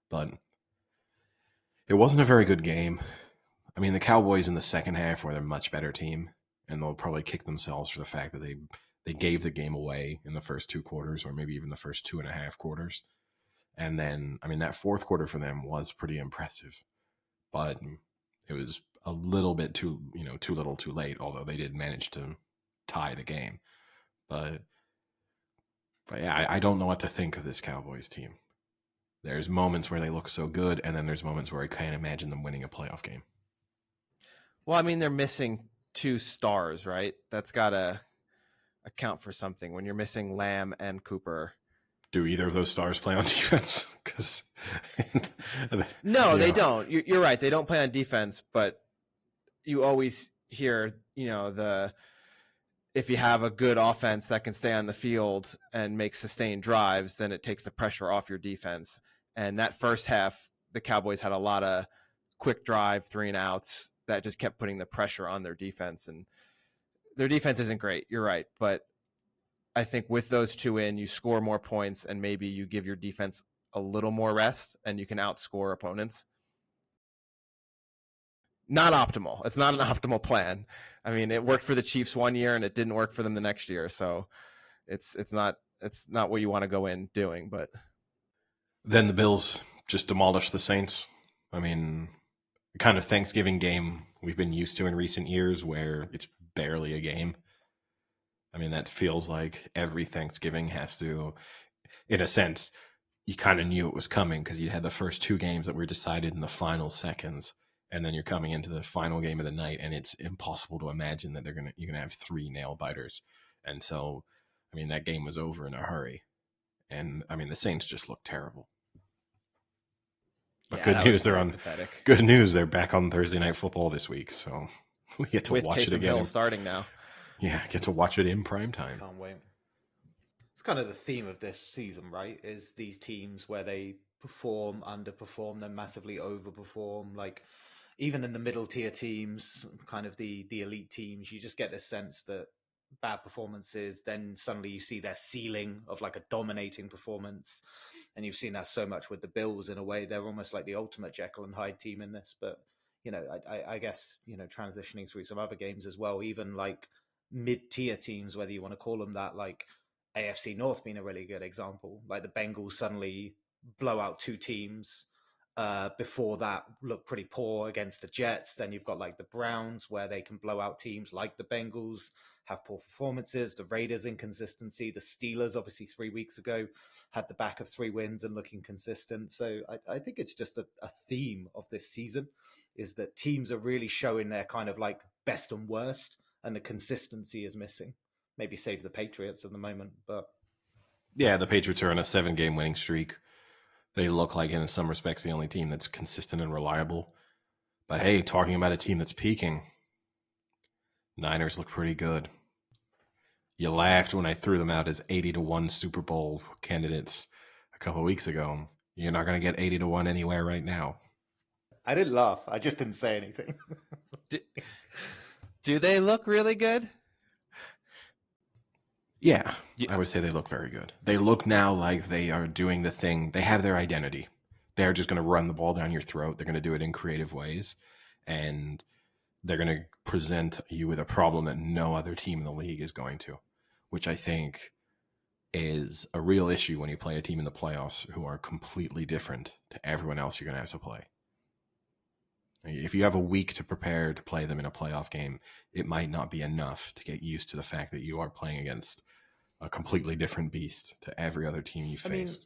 But it wasn't a very good game. I mean, the Cowboys in the second half were a much better team, and they'll probably kick themselves for the fact that they gave the game away in the first two quarters, or maybe even the first 2.5 quarters. And then, I mean, that fourth quarter for them was pretty impressive, but it was a little bit too little too late, although they did manage to tie the game. But yeah, I don't know what to think of this Cowboys team. There's moments where they look so good, and then there's moments where I can't imagine them winning a playoff game. Well, I mean, they're missing 2 stars, right? That's got to account for something when you're missing Lamb and Cooper. Do either of those stars play on defense? Because no, they don't. You're right. They don't play on defense, but you always hear, if you have a good offense that can stay on the field and make sustained drives, then it takes the pressure off your defense. And that first half, the Cowboys had a lot of quick drive 3-and-outs that just kept putting the pressure on their defense. And their defense isn't great. You're right. But I think with those 2 in, you score more points and maybe you give your defense a little more rest and you can outscore opponents. Not optimal. It's not an optimal plan. I mean, it worked for the Chiefs one year and it didn't work for them the next year. So it's not what you want to go in doing. But then the Bills just demolished the Saints. I mean, the kind of Thanksgiving game we've been used to in recent years where it's barely a game. I mean, that feels like every Thanksgiving has to, in a sense, you kind of knew it was coming because you had the first 2 games that were decided in the final seconds. And then you're coming into the final game of the night, and it's impossible to imagine that you're gonna have 3 nail biters. And so, I mean, that game was over in a hurry. And I mean, the Saints just looked terrible. But yeah, good news, they're back on Thursday Night Football this week, so we get to with watch Taysom it again. Hill starting now. Yeah, get to watch it in prime time. Can't wait. It's kind of the theme of this season, right? Is these teams where they perform, underperform, then massively overperform. Like even in the middle tier teams, kind of the elite teams, you just get this sense that bad performances, then suddenly you see their ceiling of like a dominating performance. And you've seen that so much with the Bills in a way. They're almost like the ultimate Jekyll and Hyde team in this. But I guess, transitioning through some other games as well, even like mid-tier teams, whether you want to call them that, like AFC North being a really good example. Like the Bengals suddenly blow out two teams. Before that, look pretty poor against the Jets. Then you've got like the Browns, where they can blow out teams like the Bengals, have poor performances. The Raiders inconsistency. The Steelers, obviously 3 weeks ago, had the back of 3 wins and looking consistent. So I think it's just a theme of this season is that teams are really showing their kind of like best and worst, and the consistency is missing. Maybe save the Patriots at the moment, but yeah, the Patriots are on a 7-game winning streak. They look like, in some respects, the only team that's consistent and reliable. But hey, talking about a team that's peaking, Niners look pretty good. You laughed when I threw them out as 80-1 Super Bowl candidates a couple of weeks ago. You're not going to get 80-1 anywhere right now. I didn't laugh. I just didn't say anything. Do they look really good? Yeah, I would say they look very good. They look now like they are doing the thing. They have their identity. They're just going to run the ball down your throat. They're going to do it in creative ways. And they're going to present you with a problem that no other team in the league is going to, which I think is a real issue when you play a team in the playoffs who are completely different to everyone else you're going to have to play. If you have a week to prepare to play them in a playoff game, it might not be enough to get used to the fact that you are playing against a completely different beast to every other team you faced.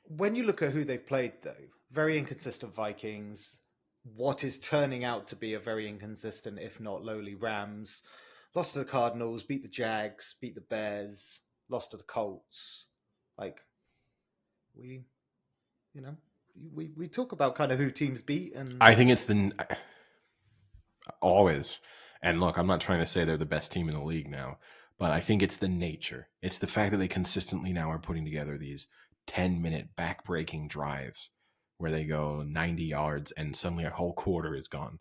When you look at who they've played, though, very inconsistent Vikings, what is turning out to be a very inconsistent, if not lowly, Rams, lost to the Cardinals, beat the Jags, beat the Bears, lost to the Colts. Like, we talk about kind of who teams beat, and I think it's always. And look, I'm not trying to say they're the best team in the league now, but I think it's the nature. It's the fact that they consistently now are putting together these 10-minute back-breaking drives where they go 90 yards and suddenly a whole quarter is gone.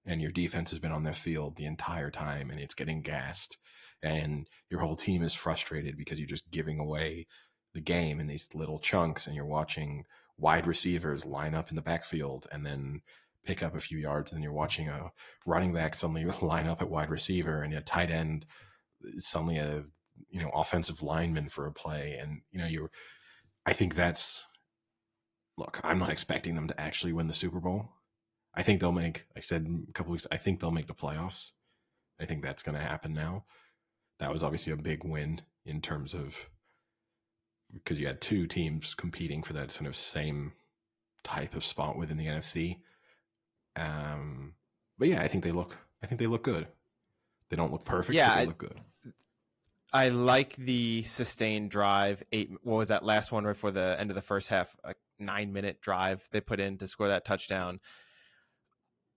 And your defense has been on their field the entire time and it's getting gassed. And your whole team is frustrated because you're just giving away the game in these little chunks, and you're watching wide receivers line up in the backfield and then pick up a few yards. And then you're watching a running back suddenly line up at wide receiver, and a tight end suddenly a offensive lineman for a play. And I think that's, look, I'm not expecting them to actually win the Super Bowl. I think they'll make, I said a couple weeks, I think they'll make the playoffs. I think that's going to happen now. That was obviously a big win in terms of, because you had two teams competing for that sort of same type of spot within the NFC. But yeah, I think they look good. They don't look perfect, but they look good. I like the sustained drive. What was that last one right before the end of the first half? A 9-minute drive they put in to score that touchdown.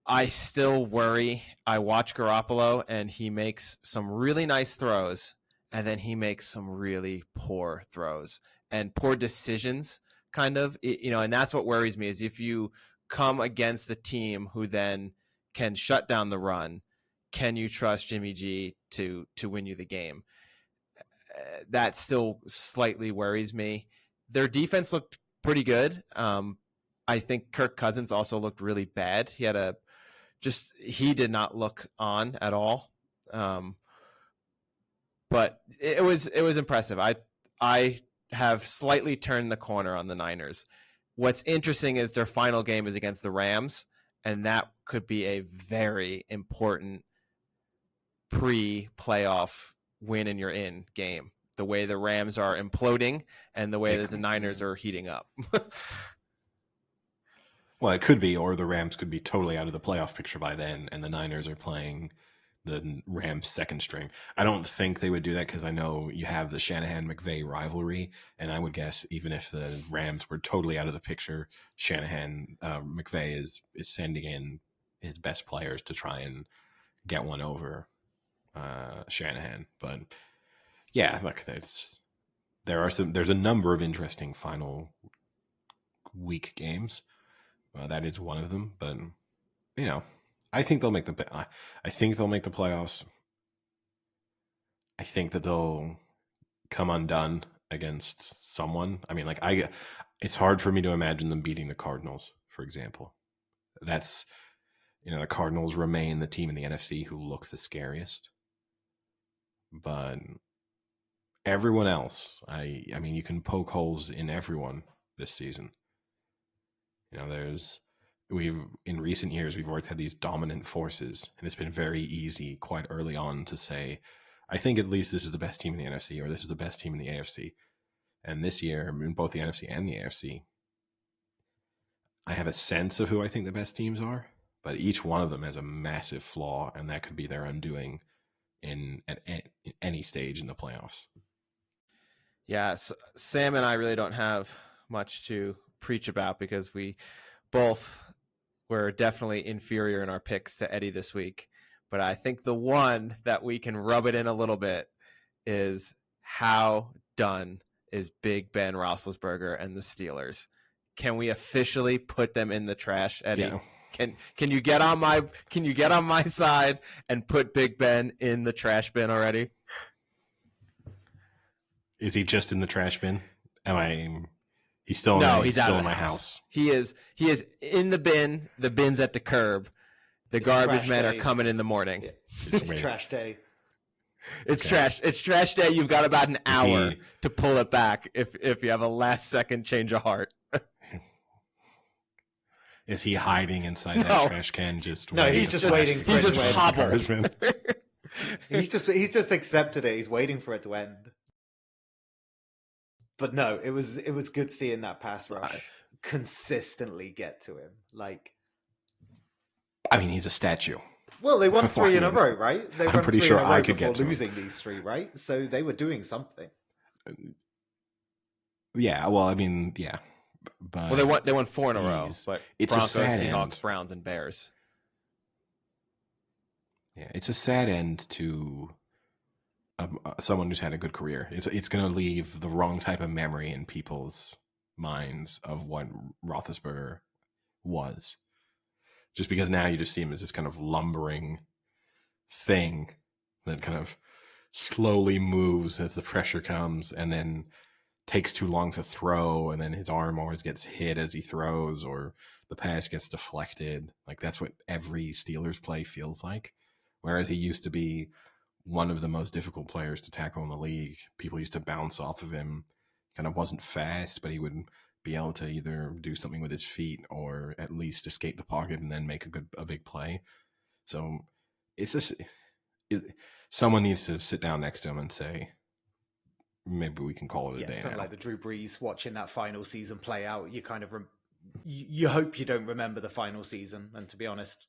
I still worry. I watch Garoppolo, and he makes some really nice throws, and then he makes some really poor throws and poor decisions, kind of. And that's what worries me, is if you come against a team who then can shut down the run, can you trust Jimmy G to win you the game? That still slightly worries me. Their defense looked pretty good. I think Kirk Cousins also looked really bad. He did not look on at all. But it was impressive. I have slightly turned the corner on the Niners. What's interesting is their final game is against the Rams, and that could be a very important pre-playoff win and you're in game. The way the Rams are imploding and the way that the Niners are heating up. Well, it could be, or the Rams could be totally out of the playoff picture by then, and the Niners are playing the Rams' second string. I don't think they would do that, because I know you have the Shanahan-McVay rivalry, and I would guess even if the Rams were totally out of the picture, McVay is sending in his best players to try and get one over Shanahan. But yeah, look, there's a number of interesting final week games. That is one of them, but I think they'll make the playoffs. I think that they'll come undone against someone. I mean, it's hard for me to imagine them beating the Cardinals, for example. the Cardinals remain the team in the NFC who look the scariest. But everyone else, I mean, you can poke holes in everyone this season. In recent years, we've always had these dominant forces, and it's been very easy quite early on to say, I think at least this is the best team in the NFC, or this is the best team in the AFC. And this year, in both the NFC and the AFC, I have a sense of who I think the best teams are, but each one of them has a massive flaw, and that could be their undoing at any stage in the playoffs. Yeah, Sam and I really don't have much to preach about because we both were definitely inferior in our picks to Eddie this week. But I think the one that we can rub it in a little bit is how done is Big Ben Roethlisberger and the Steelers. Can we officially put them in the trash, Eddie? Yeah. Can you get on my side and put Big Ben in the trash bin already? Is he just in the trash bin? He's still he's still out in of my house. house. He is in the bin. The bin's at the curb. The garbage men are coming in the morning. Yeah. It's trash day. It's trash. It's trash day. You've got about an hour to pull it back if you have a last second change of heart. Is he hiding inside that trash can? He's just waiting. He's just hobbled. He's just accepted it. He's waiting for it to end. But no, it was good seeing that pass rush consistently get to him. I mean, he's a statue. Well, they won 3 in a row, right? They I'm pretty sure I could get to losing these 3, right? So they were doing something. Yeah, well, I mean, yeah. But they won 4 in a row. But it's Broncos, a sad Seahawks, end. Browns, and Bears. Yeah, it's a sad end to someone who's had a good career. It's going to leave the wrong type of memory in people's minds of what Roethlisberger was. Just because now you just see him as this kind of lumbering thing that kind of slowly moves as the pressure comes and then takes too long to throw, and then his arm always gets hit as he throws, or the pass gets deflected. That's what every Steelers play feels like. Whereas he used to be one of the most difficult players to tackle in the league. People used to bounce off of him. Kind of wasn't fast, but he would be able to either do something with his feet or at least escape the pocket and then make a big play. So it's just someone needs to sit down next to him and say, maybe we can call it a day. It's kind now. of like the Drew Brees watching that final season play out. You kind of you hope you don't remember the final season, and to be honest.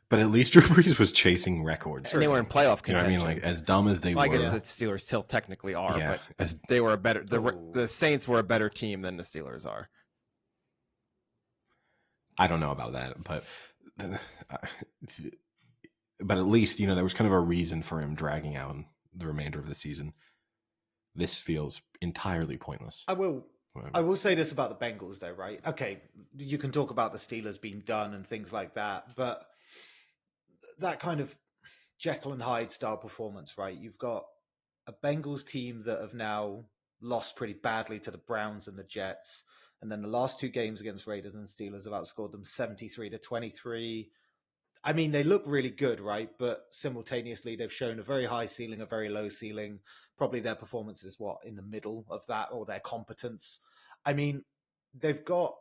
But at least Drew Brees was chasing records. And they were in playoff contention. You know what I mean? As dumb as they were. I guess the Steelers still technically are, but they were a better. The Saints were a better team than the Steelers are. I don't know about that, but at least there was kind of a reason for him dragging out the remainder of the season. This feels entirely pointless. I will say this about the Bengals, though, right? Okay, you can talk about the Steelers being done and things like that, but that kind of Jekyll and Hyde style performance, right? You've got a Bengals team that have now lost pretty badly to the Browns and the Jets, and then the last 2 games against Raiders and Steelers have outscored them 73-23. I mean, they look really good, right? But simultaneously, they've shown a very high ceiling, a very low ceiling. Probably their performance is in the middle of that, or their competence. I mean, they've got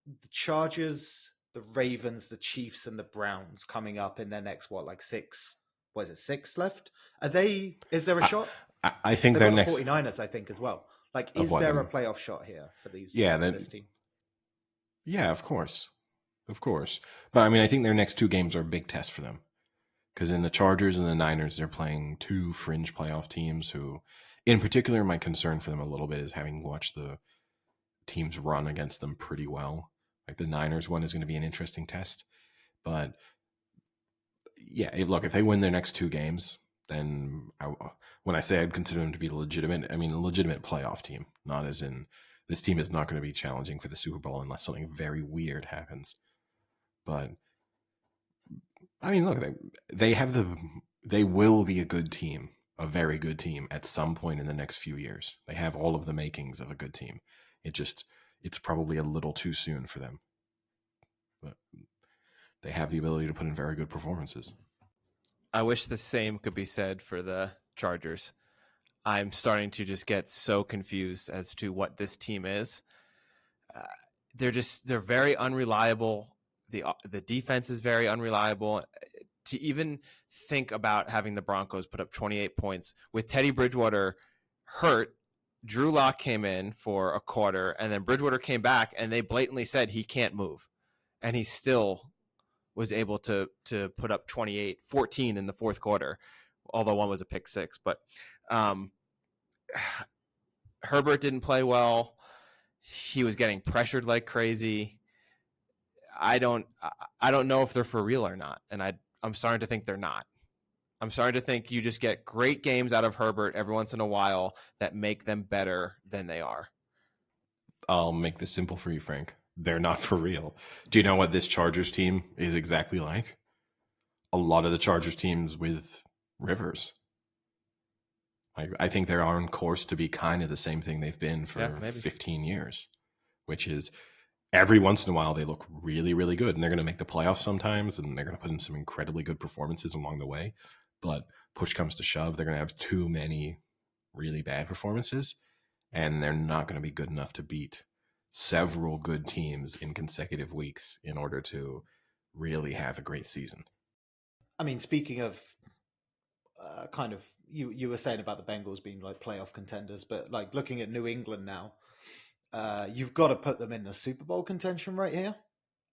the Chargers, the Ravens, the Chiefs, and the Browns coming up in their next, 6? What is it, 6 left? Is there a shot? I think they're next. 49ers, I think, as well. Is there a playoff shot here for these? Yeah, this team. Yeah, of course. Of course. But I mean, I think their next 2 games are a big test for them. Because in the Chargers and the Niners, they're playing 2 fringe playoff teams who, in particular, my concern for them a little bit is having watched the teams run against them pretty well. The Niners one is going to be an interesting test. But yeah, look, if they win their next 2 games, then when I say I'd consider them to be legitimate, I mean a legitimate playoff team, not as in this team is not going to be challenging for the Super Bowl unless something very weird happens. But I mean, look, they will be a good team, a very good team at some point in the next few years. They have all of the makings of a good team. It's probably a little too soon for them. but they have the ability to put in very good performances. I wish the same could be said for the Chargers. I'm starting to just get so confused as to what this team is. They're very unreliable. The defense is very unreliable. To even think about having the Broncos put up 28 points with Teddy Bridgewater hurt, Drew Lock came in for a quarter, and then Bridgewater came back, and they blatantly said he can't move, and he still was able to put up 14 in the fourth quarter, although one was a pick six. But Herbert didn't play well. He was getting pressured like crazy. I don't know if they're for real or not, and I'm starting to think they're not. I'm starting to think you just get great games out of Herbert every once in a while that make them better than they are. I'll make this simple for you, Frank. They're not for real. Do you know what this Chargers team is exactly like? A lot of the Chargers teams with Rivers. I think they're on course to be kind of the same thing they've been for 15 years, which is every once in a while they look really, really good, and they're going to make the playoffs sometimes, and they're going to put in some incredibly good performances along the way. But push comes to shove, they're going to have too many really bad performances, and they're not going to be good enough to beat several good teams in consecutive weeks in order to really have a great season. I mean, speaking of kind of, you were saying about the Bengals being like playoff contenders, but like looking at New England now, you've got to put them in the Super Bowl contention right here,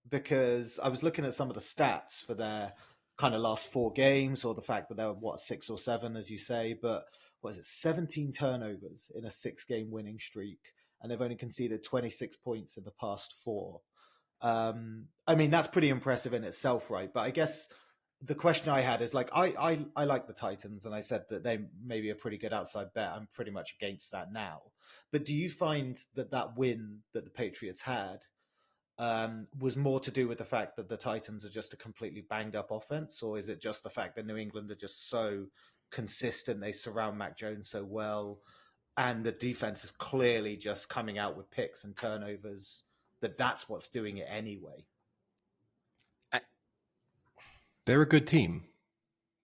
because I was looking at some of the stats for their kind of last 4 games, or the fact that they were 6 or 7, as you say, but what is it, 17 turnovers in a 6-game winning streak, and they've only conceded 26 points in the past 4. I mean, that's pretty impressive in itself, right? But I guess the question I had is like, I like the Titans, and I said that they may be a pretty good outside bet. I'm pretty much against that now. But do you find that win that the Patriots had was more to do with the fact that the Titans are just a completely banged up offense, or is it just the fact that New England are just so consistent, they surround Mac Jones so well, and the defense is clearly just coming out with picks and turnovers, that's what's doing it anyway? They're a good team.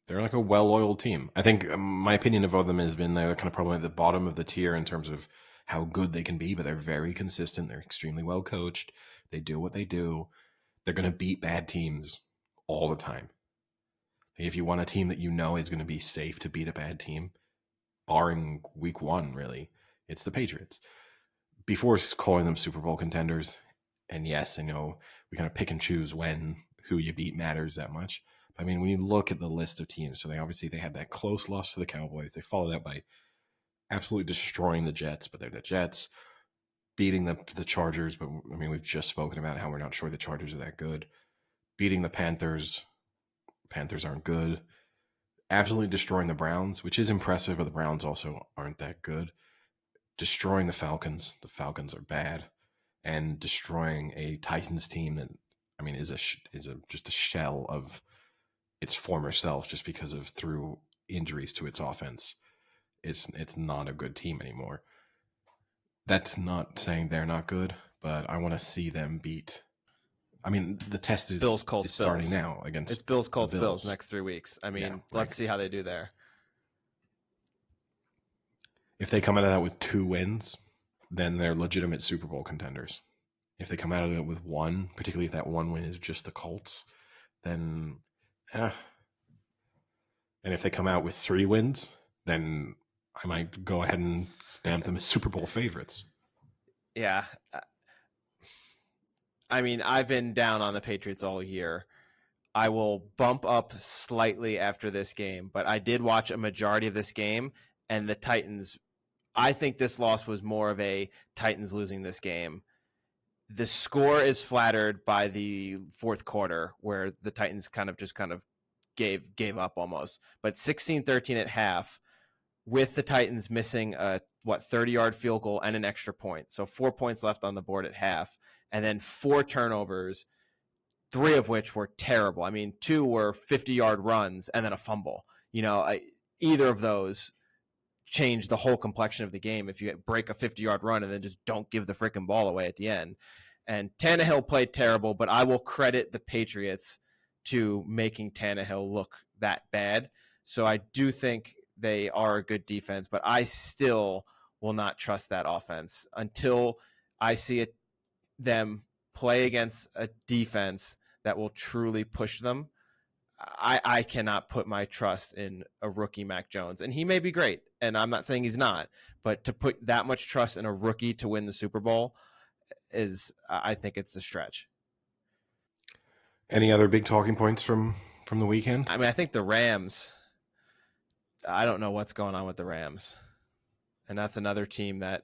They're like a well-oiled team. I think my opinion of them has been they're kind of probably at the bottom of the tier in terms of how good they can be, but they're very consistent. They're extremely well coached. They do what they do. They're going to beat bad teams all the time. If you want a team that you know is going to be safe to beat a bad team, barring week 1, really, it's the Patriots. Before calling them Super Bowl contenders, and yes, I know we kind of pick and choose who you beat matters that much. I mean, when you look at the list of teams, so they had that close loss to the Cowboys. They followed that by absolutely destroying the Jets, but they're the Jets, beating the Chargers. But I mean, we've just spoken about how we're not sure the Chargers are that good. Beating the Panthers aren't good. Absolutely destroying the Browns, which is impressive, but the Browns also aren't that good. Destroying the Falcons are bad, and destroying a Titans team that, I mean, is just a shell of its former self, just because of through injuries to its offense. It's not a good team anymore. That's not saying they're not good, but I want to see them beat. I mean, the test is Bills, Colts, starting Bills. now against it's Bills, Colts, Bills next 3 weeks. I mean, yeah, let's see how they do there. If they come out of that with 2 wins, then they're legitimate Super Bowl contenders. If they come out of it with 1, particularly if that 1 win is just the Colts, then and if they come out with 3 wins, then I might go ahead and stamp them as Super Bowl favorites. Yeah. I mean, I've been down on the Patriots all year. I will bump up slightly after this game, but I did watch a majority of this game, and the Titans, I think this loss was more of a Titans losing this game. The score is flattered by the fourth quarter, where the Titans kind of gave up almost. But 16-13 at half, with the Titans missing a 30-yard field goal and an extra point. So 4 points left on the board at half, and then 4 turnovers, 3 of which were terrible. I mean, 2 were 50-yard runs and then a fumble. Either of those change the whole complexion of the game if you break a 50-yard run and then just don't give the freaking ball away at the end. And Tannehill played terrible, but I will credit the Patriots to making Tannehill look that bad. So I do think they are a good defense, but I still will not trust that offense until I see them play against a defense that will truly push them. I cannot put my trust in a rookie Mac Jones. And he may be great, and I'm not saying he's not, but to put that much trust in a rookie to win the Super Bowl I think it's a stretch. Any other big talking points from the weekend? I mean, I think the Rams, I don't know what's going on with the Rams. And that's another team that,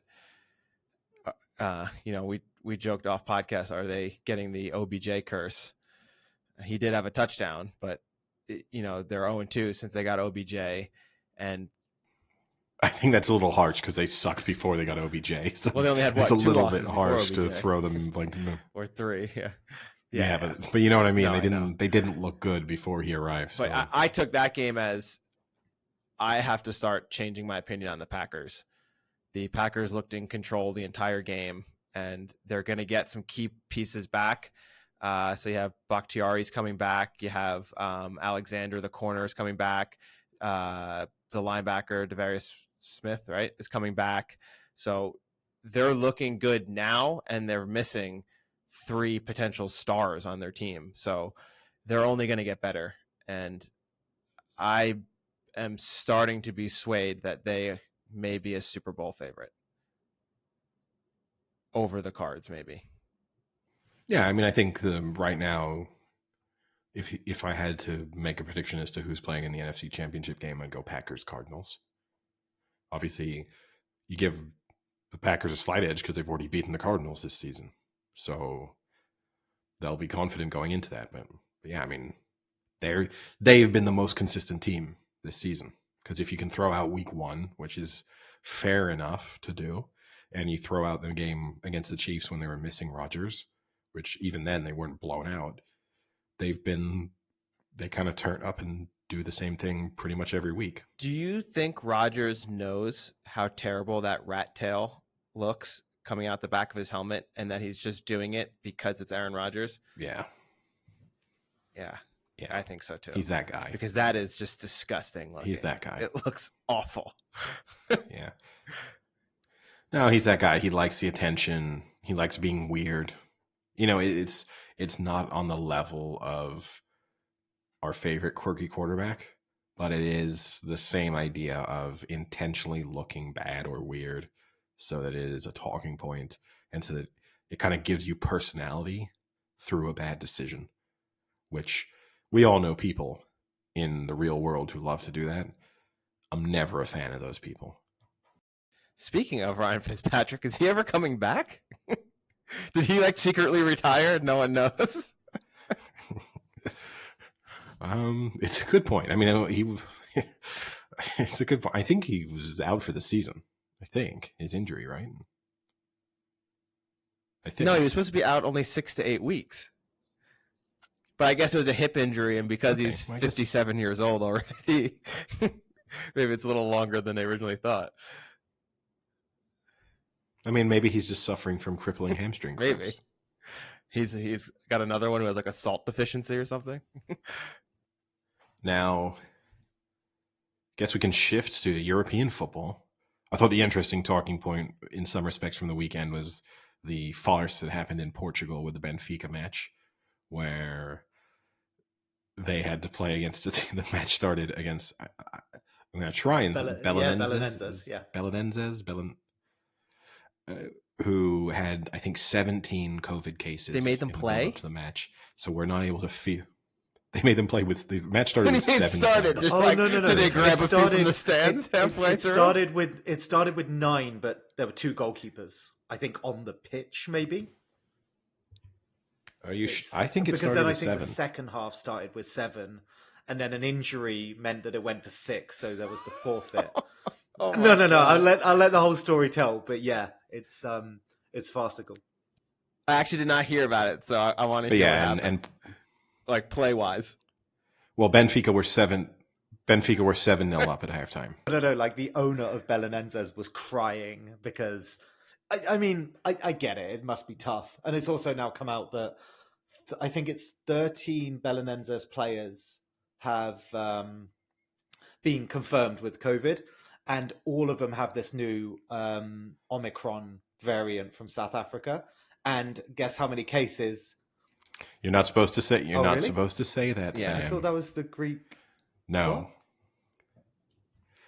we joked off podcast, are they getting the OBJ curse? He did have a touchdown, but, they're 0-2 since they got OBJ. And I think that's a little harsh because they sucked before they got OBJ. So well, they only had it's a two little losses bit harsh before to OBJ. throw them like or 3, yeah. Yeah, but you know what I mean. No, they didn't look good before he arrived. So. But I took that game as I have to start changing my opinion on the Packers. The Packers looked in control the entire game, and they're going to get some key pieces back. So you have Bakhtiari's coming back. You have Alexander, the corner, is coming back. The linebacker, Devarius Smith, right, is coming back. So they're looking good now, and they're missing 3 potential stars on their team. So they're only going to get better. And I am starting to be swayed that they may be a Super Bowl favorite over the Cards, maybe. Yeah, I mean, I think right now, if I had to make a prediction as to who's playing in the NFC Championship game, I'd go Packers-Cardinals. Obviously, you give the Packers a slight edge because they've already beaten the Cardinals this season. So they'll be confident going into that. But yeah, I mean, they've been the most consistent team this season. Because if you can throw out week 1, which is fair enough to do, and you throw out the game against the Chiefs when they were missing Rodgers, which even then they weren't blown out, they kind of turn up and do the same thing pretty much every week. Do you think Rodgers knows how terrible that rat tail looks coming out the back of his helmet, and that he's just doing it because it's Aaron Rodgers? Yeah. Yeah, I think so too. He's that guy. Because that is just disgusting looking. He's that guy. It looks awful. Yeah. No, he's that guy. He likes the attention. He likes being weird. It's not on the level of our favorite quirky quarterback, but it is the same idea of intentionally looking bad or weird so that it is a talking point and so that it kind of gives you personality through a bad decision, which we all know people in the real world who love to do that. I'm never a fan of those people. Speaking of Ryan Fitzpatrick, is he ever coming back? Did he secretly retire and no one knows? It's a good point. I mean, it's a good point. I think he was out for the season. I think his injury, right? I think. No, he was supposed to be out only 6 to 8 weeks. But I guess it was a hip injury, and because he's 57 years old already, maybe it's a little longer than they originally thought. I mean, maybe he's just suffering from crippling hamstring cramps. Maybe. He's got another one who has a salt deficiency or something. Now, guess we can shift to European football. I thought the interesting talking point in some respects from the weekend was the farce that happened in Portugal with the Benfica match, where they had to play against a team. The match started against, I'm going to try and Belenenses. Who had, I think, 17 COVID cases. They made them play up to the match, so we're not able to feel. They made them play with the match started with 7. It started. Just no. Did they grab a few from the stands halfway through? It started with 9, but there were 2 goalkeepers. I think on the pitch, maybe. Are you? I think it started with 7. The second half started with 7, and then an injury meant that it went to 6, so there was the forfeit. No. I'll let the whole story tell, but yeah, it's farcical. I actually did not hear about it, so I want to hear what happened. And play wise. Well, Benfica were 7-0 up at halftime. No, the owner of Belenenses was crying because I mean, I get it. It must be tough. And it's also now come out that I think it's 13 Belenenses players have been confirmed with COVID, and all of them have this new Omicron variant from South Africa. And guess how many cases? You're not supposed to say. You're Oh, not really? supposed to say that, Yeah. I Sam. thought that was the Greek. No. What?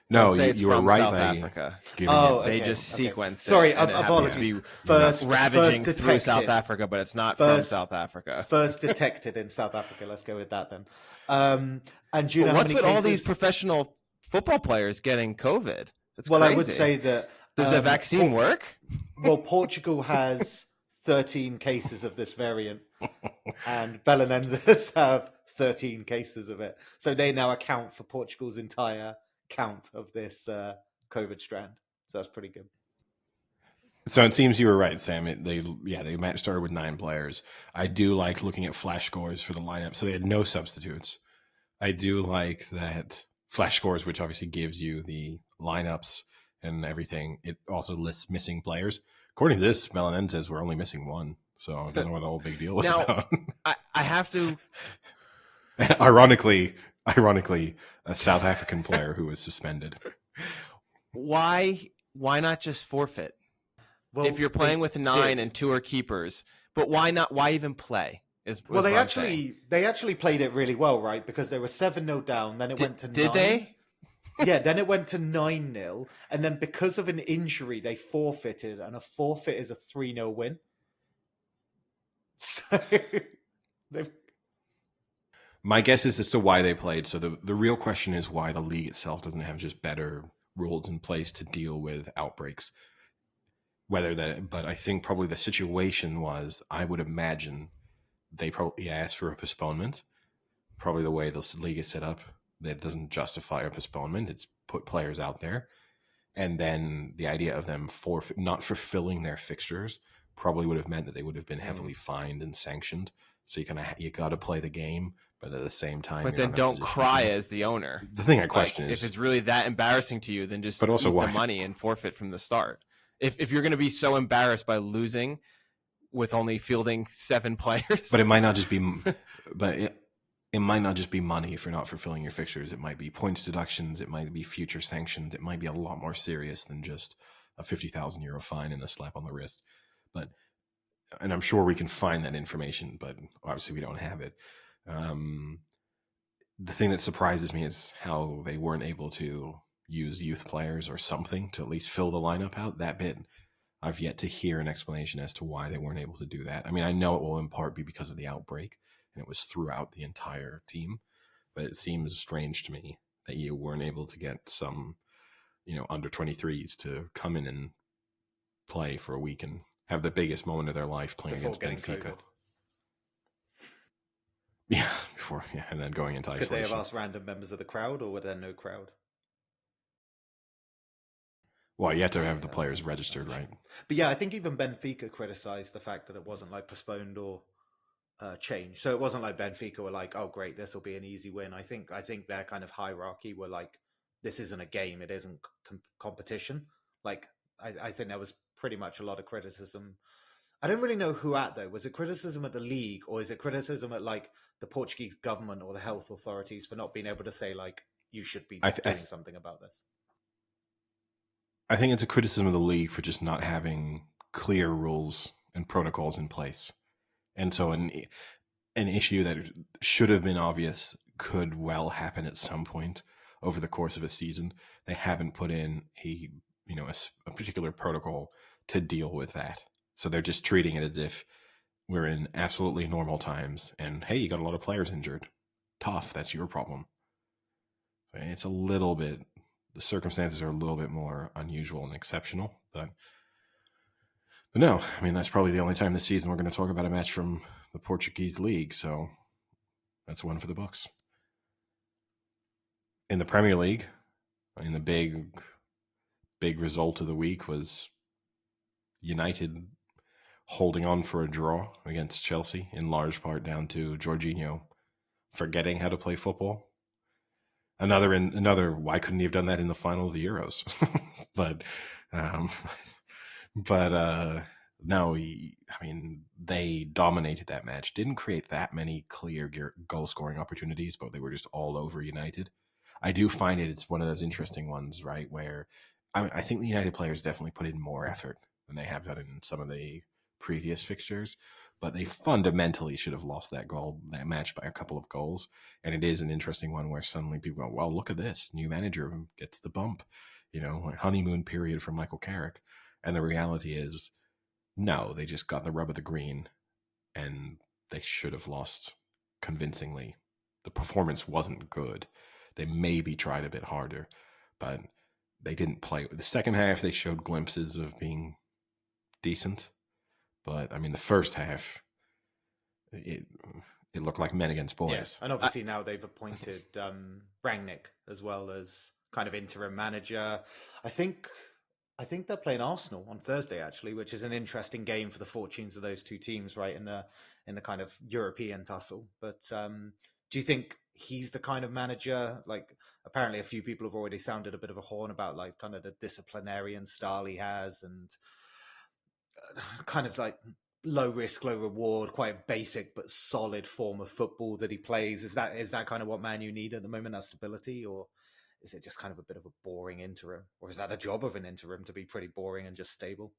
No, Let's say it's you were from right South by Africa. giving Oh, it. They okay, just okay. sequenced Sorry, it. And it happens to apologies. be First ravaging first through South detected. Africa, but it's not from South Africa. First detected in South Africa. Let's go with that then. And do you But know what's how with many all these cases? professional football players getting COVID? That's Well, crazy. I would say that Does the vaccine work? Well, Portugal has 13 cases of this variant, and Belenenses have 13 cases of it. So they now account for Portugal's entire count of this COVID strand. So that's pretty good. So it seems you were right, Sam. They match started with 9 players. I do like looking at flash scores for the lineup. So they had no substitutes. I do like that flash scores, which obviously gives you the lineups and everything. It also lists missing players. According to this, Belenenses were only missing 1. So I don't know what the whole big deal was Now, about. I have to. Ironically, a South African player who was suspended. Why not just forfeit? Well, if you're playing with 9 did. and 2 are keepers, but why not? Why even play? Well, they actually played it really well, right? Because they were 7-0 down, then it went to 9. Did they? Yeah, then it went to 9-0, and then because of an injury, they forfeited, and a forfeit is a 3-0 win. So my guess is as to why they played. So the real question is why the league itself doesn't have just better rules in place to deal with outbreaks. But I think probably the situation was, I would imagine they probably asked for a postponement. Probably the way the league is set up, that doesn't justify a postponement. It's put players out there. And then the idea of them not fulfilling their fixtures probably would have meant that they would have been heavily fined and sanctioned. So you got to play the game, but at the same time, but then don't cry as the owner. The thing I question is, if it's really that embarrassing to you, then just but also eat why? the money and forfeit from the start. If you're going to be so embarrassed by losing with only fielding 7 players, but it might not just be, it might not just be money if you're not fulfilling your fixtures. It might be points deductions. It might be future sanctions. It might be a lot more serious than just a €50,000 fine and a slap on the wrist. And I'm sure we can find that information, but obviously we don't have it. The thing that surprises me is how they weren't able to use youth players or something to at least fill the lineup out that bit. I've yet to hear an explanation as to why they weren't able to do that. I mean, I know it will in part be because of the outbreak, and it was throughout the entire team, but it seems strange to me that you weren't able to get some, under 23s to come in and play for a week and have the biggest moment of their life playing against Benfica. COVID. Yeah, and then going into isolation. Could they have asked random members of the crowd, or were there no crowd? Well, you have to have the players registered, right? But yeah, I think even Benfica criticised the fact that it wasn't postponed or changed. So it wasn't like Benfica were like, "Oh, great, this will be an easy win." I think their kind of hierarchy were like, "This isn't a game; it isn't competition." I think there was pretty much a lot of criticism. I don't really know who at though. Was it criticism at the league, or is it criticism at the Portuguese government or the health authorities for not being able to say you should be doing something about this? I think it's a criticism of the league for just not having clear rules and protocols in place. And so an issue that should have been obvious could well happen at some point over the course of a season. They haven't put in a particular protocol to deal with that. So they're just treating it as if we're in absolutely normal times. And hey, you got a lot of players injured. Tough, that's your problem. It's a little bit... The circumstances are a little bit more unusual and exceptional, but no, I mean, that's probably the only time this season we're going to talk about a match from the Portuguese league, so that's one for the books. In the Premier League, the big result of the week was United holding on for a draw against Chelsea, in large part down to Jorginho forgetting how to play football. Another. Why couldn't he have done that in the final of the Euros? But But no, I mean, they dominated that match. Didn't create that many clear goal scoring opportunities, but they were just all over United. I do find it's one of those interesting ones, right? Where I think the United players definitely put in more effort than they have done in some of the previous fixtures, but they fundamentally should have lost that match by a couple of goals. And it is an interesting one where suddenly people go, well, look at this. New manager gets the bump, like honeymoon period for Michael Carrick. And the reality is, no, they just got the rub of the green and they should have lost convincingly. The performance wasn't good. They maybe tried a bit harder, but they didn't play. The second half, they showed glimpses of being decent. But I mean, the first half, it looked like men against boys. Yeah, and obviously now they've appointed Rangnick as well as kind of interim manager. I think they're playing Arsenal on Thursday actually, which is an interesting game for the fortunes of those two teams, right in the kind of European tussle. But do you think he's the kind of manager? Like, apparently, a few people have already sounded a bit of a horn about like kind of the disciplinarian style he has, and kind of like low risk, low reward, quite basic but solid form of football that he plays. Is that kind of what Man U need at the moment? That stability, or is it just kind of a bit of a boring interim, or is that the job of an interim to be pretty boring and just stable?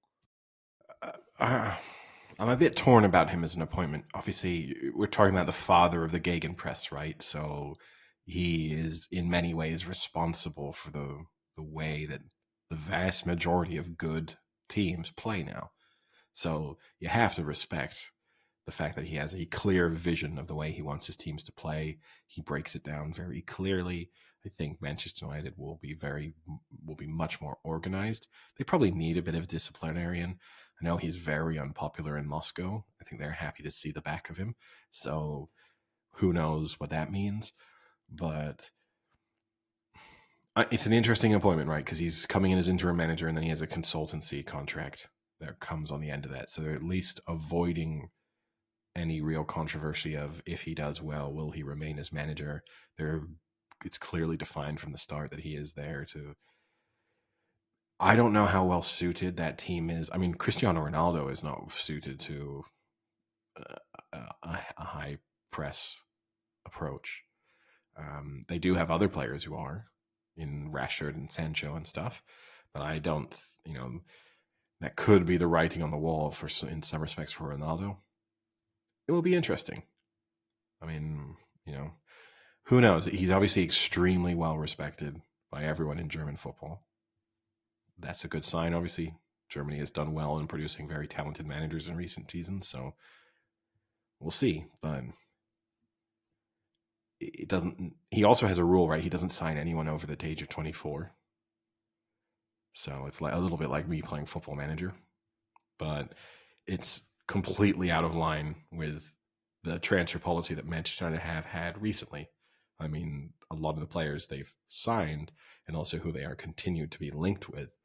I'm a bit torn about him as an appointment. Obviously, we're talking about the father of the Gegenpress, right? So he is in many ways responsible for the way that the vast majority of good teams play now. So you have to respect the fact that he has a clear vision of the way he wants his teams to play. He breaks it down very clearly. I think Manchester United will be much more organized. They probably need a bit of a disciplinarian. I know he's very unpopular in Moscow. I think they're happy to see the back of him. So who knows what that means? But it's an interesting appointment, right? Because he's coming in as interim manager and then he has a consultancy contract that comes on the end of that. So they're at least avoiding any real controversy of if he does well, will he remain as manager? It's clearly defined from the start that he is there to. I don't know how well suited that team is. I mean, Cristiano Ronaldo is not suited to a high press approach. They do have other players who are in Rashford and Sancho and stuff, but I don't. That could be the writing on the wall in some respects for Ronaldo. It will be interesting. I mean, who knows? He's obviously extremely well respected by everyone in German football. That's a good sign, obviously. Germany has done well in producing very talented managers in recent seasons, so we'll see. But it doesn't. He also has a rule, right? He doesn't sign anyone over the age of 24. So it's like a little bit like me playing Football Manager, but it's completely out of line with the transfer policy that Manchester United have had recently. I mean, a lot of the players they've signed and also who they are continued to be linked with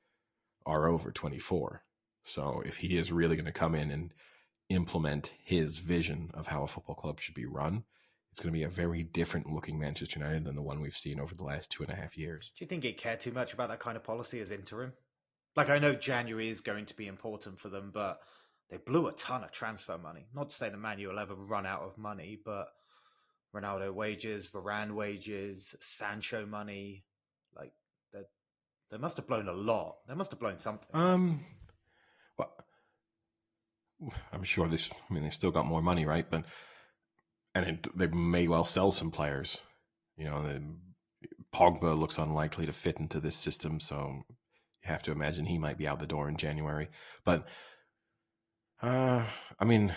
are over 24. So if he is really going to come in and implement his vision of how a football club should be run, it's going to be a very different looking Manchester United than the one we've seen over the last 2.5 years. Do you think he'd care too much about that kind of policy as interim? Like, I know January is going to be important for them, but they blew a ton of transfer money. Not to say the Man U will ever run out of money, but Ronaldo wages, Varane wages, Sancho money, like they must have blown a lot. They must have blown something. Well, I'm sure they still got more money, right? But they may well sell some players. Pogba looks unlikely to fit into this system, so you have to imagine he might be out the door in January. But I mean,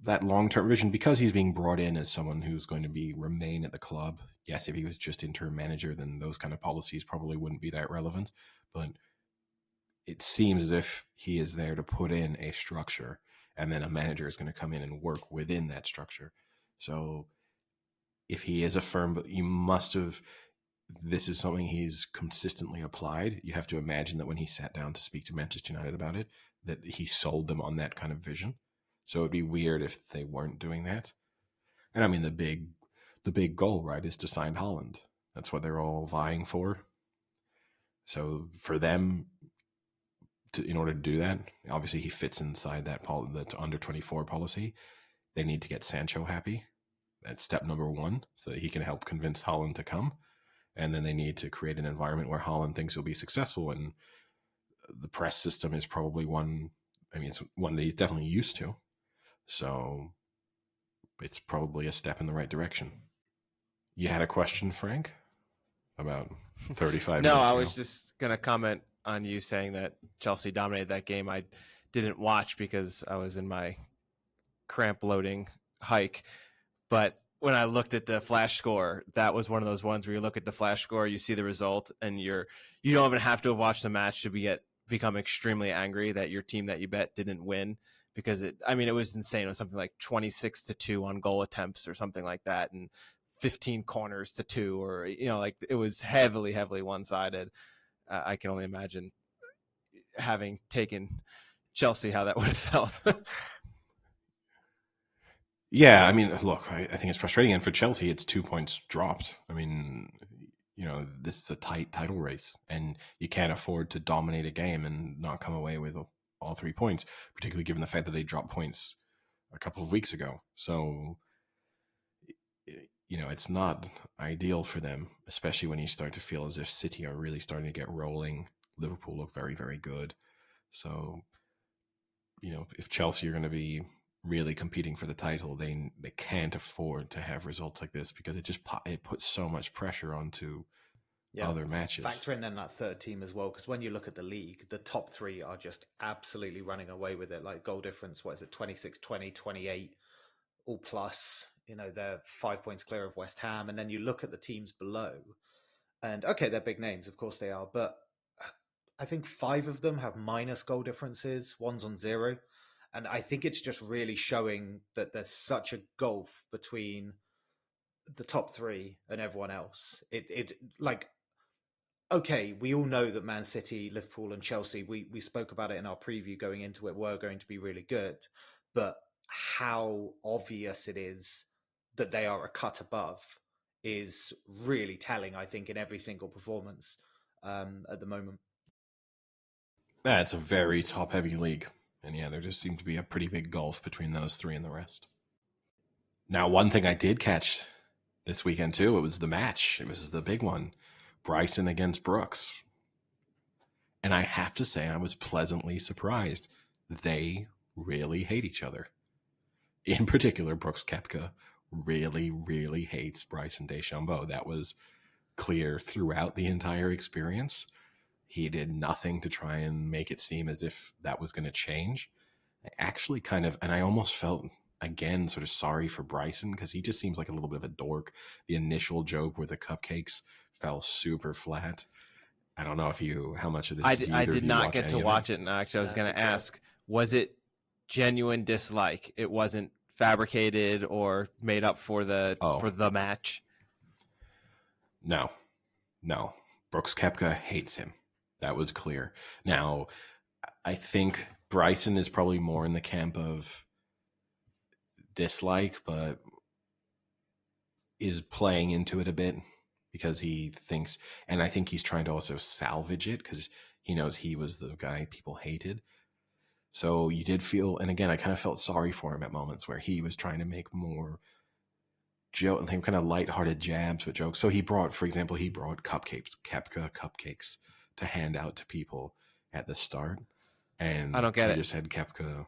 that long-term vision, because he's being brought in as someone who's going to remain at the club. Yes, if he was just interim manager, then those kind of policies probably wouldn't be that relevant. But it seems as if he is there to put in a structure, and then a manager is going to come in and work within that structure. So if he is a firm, but you must have, this is something he's consistently applied. You have to imagine that when he sat down to speak to Manchester United about it, that he sold them on that kind of vision. So it'd be weird if they weren't doing that. And I mean, the big goal, right, is to sign Haaland. That's what they're all vying for. So for them in order to do that, obviously he fits inside that the under 24 policy. They need to get Sancho happy. That's step number one, so that he can help convince Haaland to come. And then they need to create an environment where Haaland thinks he'll be successful. And the press system is probably one. I mean, it's one that he's definitely used to. So it's probably a step in the right direction. You had a question, Frank, about 35 No, minutes I ago. was just going to comment on you saying that Chelsea dominated that game. I didn't watch because I was in my cramp loading hike. But when I looked at the flash score, that was one of those ones where you look at the flash score, you see the result, and you don't even have to have watched the match to become extremely angry that your team that you bet didn't win, because it was insane. It was something like 26-2 on goal attempts or something like that, and 15 corners to 2, or like it was heavily one-sided. I can only imagine having taken Chelsea how that would have felt. Yeah, I mean, look, I think it's frustrating. And for Chelsea, it's 2 points dropped. I mean, this is a tight title race, and you can't afford to dominate a game and not come away with all 3 points, particularly given the fact that they dropped points a couple of weeks ago. So, it's not ideal for them, especially when you start to feel as if City are really starting to get rolling. Liverpool look very, very good. So, if Chelsea are going to be really competing for the title, they can't afford to have results like this, because it puts so much pressure onto other matches. Factor in then that third team as well, because when you look at the league, the top 3 are just absolutely running away with it. Like goal difference, what is it, 26, 20, 28, all plus. They're 5 points clear of West Ham. And then you look at the teams below, and okay, they're big names, of course they are, but I think 5 of them have minus goal differences, one's on 0. And I think it's just really showing that there's such a gulf between the top 3 and everyone else. Okay, we all know that Man City, Liverpool, and Chelsea, we spoke about it in our preview going into it, were going to be really good. But how obvious it is that they are a cut above is really telling, I think, in every single performance at the moment. Yeah, it's a very top-heavy league. And yeah, there just seemed to be a pretty big gulf between those 3 and the rest. Now, one thing I did catch this weekend, too, it was the match. It was the big one. Bryson against Brooks. And I have to say, I was pleasantly surprised. They really hate each other. In particular, Brooks Koepka really, really hates Bryson DeChambeau. That was clear throughout the entire experience. He did nothing to try and make it seem as if that was going to change. I actually and I almost felt, again, sort of sorry for Bryson, because he just seems like a little bit of a dork. The initial joke with the cupcakes fell super flat. I don't know how much of this I did not get to watch it. And actually, I was going to ask, was it genuine dislike? It wasn't fabricated or made up for the match? No. Brooks Koepka hates him. That was clear. Now, I think Bryson is probably more in the camp of dislike, but is playing into it a bit, because he thinks, and I think he's trying to also salvage it, because he knows he was the guy people hated. So you did feel, and again, I kind of felt sorry for him at moments where he was trying to make more kind of lighthearted jabs with jokes. So he brought cupcakes, Koepka cupcakes, to hand out to people at the start. And I don't get it. Just had Koepka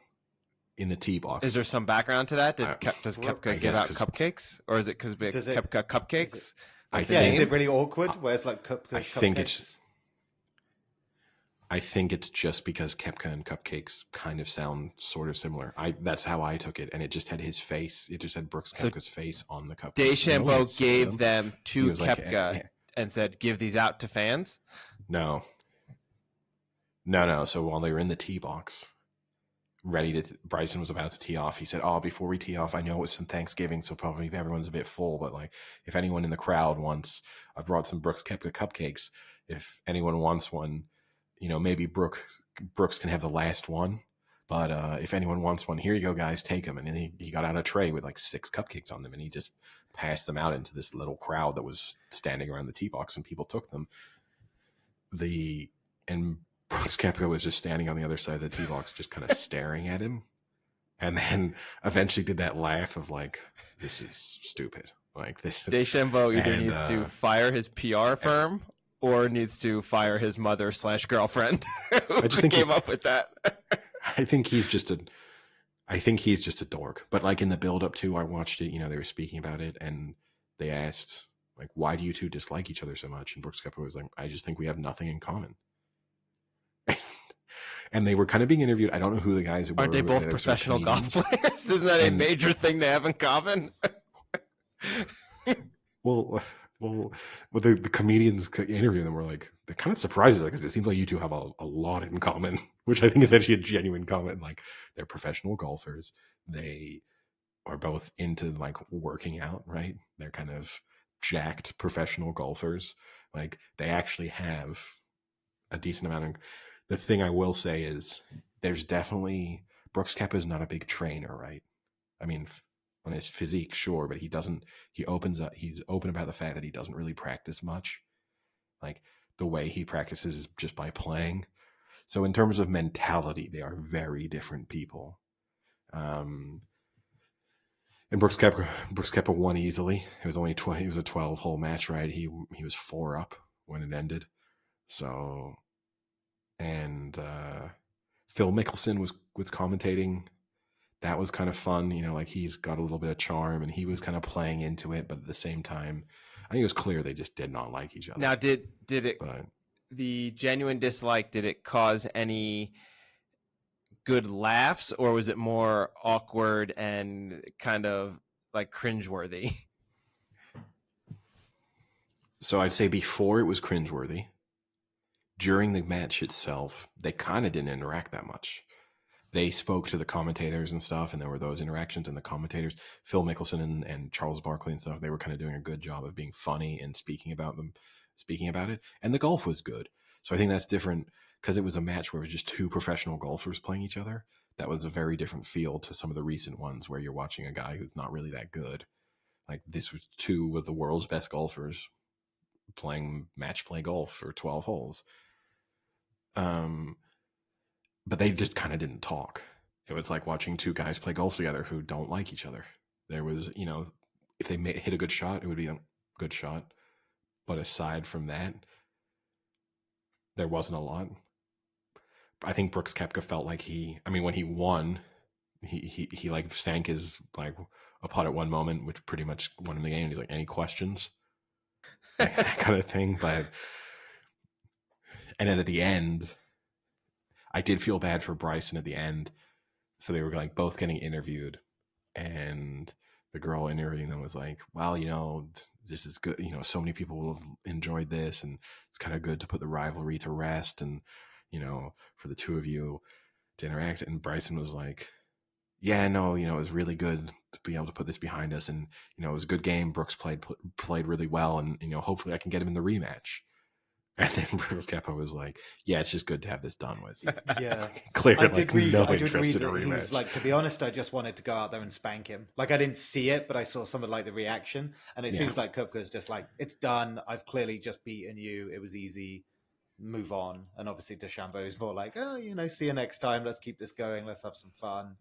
in the tee box. Is there some background to that? Does Koepka give out cupcakes, or is it because Koepka cupcakes? Is it really awkward? Where it's like cupcakes? I think it's just because Koepka and cupcakes kind of sound sort of similar. That's how I took it, and it just had his face. It just had Brooks Koepka's face on the cupcakes. DeChambeau gave them to Koepka and said, "Give these out to fans." No. So while they were in the tee box, Bryson was about to tee off. He said, before we tee off, I know it's Thanksgiving, so probably everyone's a bit full, but like, if anyone in the crowd wants, I've brought some Brooks Koepka cupcakes. If anyone wants one, maybe Brooks can have the last one, but if anyone wants one, here you go, guys, take them. And then he got out a tray with like 6 cupcakes on them, and he just passed them out into this little crowd that was standing around the tee box, and people took them. And Brooks Koepka was just standing on the other side of the tee box, just kind of staring at him. And then eventually did that laugh of like, this is stupid. Like this. DeChambeau either And, needs to fire his PR firm or needs to fire his mother / girlfriend who I just think came up with that. I think he's just a dork. But like in the build up to, I watched it, they were speaking about it and they asked like, why do you two dislike each other so much? And Brooks Koepka was like, I just think we have nothing in common. And they were kind of being interviewed. I don't know who the guys were. Aren't they both professional golf players? Isn't that a major thing to have in common? Well, the comedians interview them were like, they're kind of surprised because it seems like you two have a lot in common, which I think is actually a genuine comment. Like, they're professional golfers. They are both into like working out, right? They're kind of jacked professional golfers. Like, they actually have a decent amount of. The thing I will say is there's definitely Brooks Koepka is not a big trainer, right? I mean, on his physique, sure, but he's open about the fact that he doesn't really practice much. Like, the way he practices is just by playing. So in terms of mentality, they are very different people. And Brooks Koepka won easily. It was only it was a 12-hole match, right? He was 4 up when it ended. So, and Phil Mickelson was commentating. That was kind of fun, like he's got a little bit of charm and he was kind of playing into it, but at the same time, I think it was clear they just did not like each other. Now, did it, the genuine dislike, did it cause any good laughs or was it more awkward and kind of like cringeworthy? So I'd say before it was cringeworthy. During the match itself, they kind of didn't interact that much. They spoke to the commentators and stuff, and there were those interactions, and the commentators, Phil Mickelson and Charles Barkley and stuff, they were kind of doing a good job of being funny and speaking about it. And the golf was good. So I think that's different because it was a match where it was just 2 professional golfers playing each other. That was a very different feel to some of the recent ones where you're watching a guy who's not really that good. Like, this was 2 of the world's best golfers playing match play golf for 12 holes. But they just kind of didn't talk. It was like watching 2 guys play golf together who don't like each other. There was, if they hit a good shot, it would be a good shot. But aside from that, there wasn't a lot. I think Brooks Koepka felt like when he won, he like sank his like a putt at one moment, which pretty much won him the game. He's like, any questions? That kind of thing. And then at the end, I did feel bad for Bryson at the end. So they were like both getting interviewed, and the girl interviewing them was like, well, this is good. So many people will have enjoyed this, and it's kind of good to put the rivalry to rest and, for the 2 of you to interact. And Bryson was like, yeah, no, it was really good to be able to put this behind us. And, it was a good game. Brooks played really well. And, hopefully I can get him in the rematch. And then Brooks Koepka was like, yeah, it's just good to have this done with. Yeah. Clearly, I did read in a that rematch. he was like, to be honest, I just wanted to go out there and spank him. Like, I didn't see it, but I saw some of like the reaction. And it seems like Koepka's just like, it's done. I've clearly just beaten you. It was easy. Move on. And obviously DeChambeau is more like, oh, see you next time. Let's keep this going. Let's have some fun.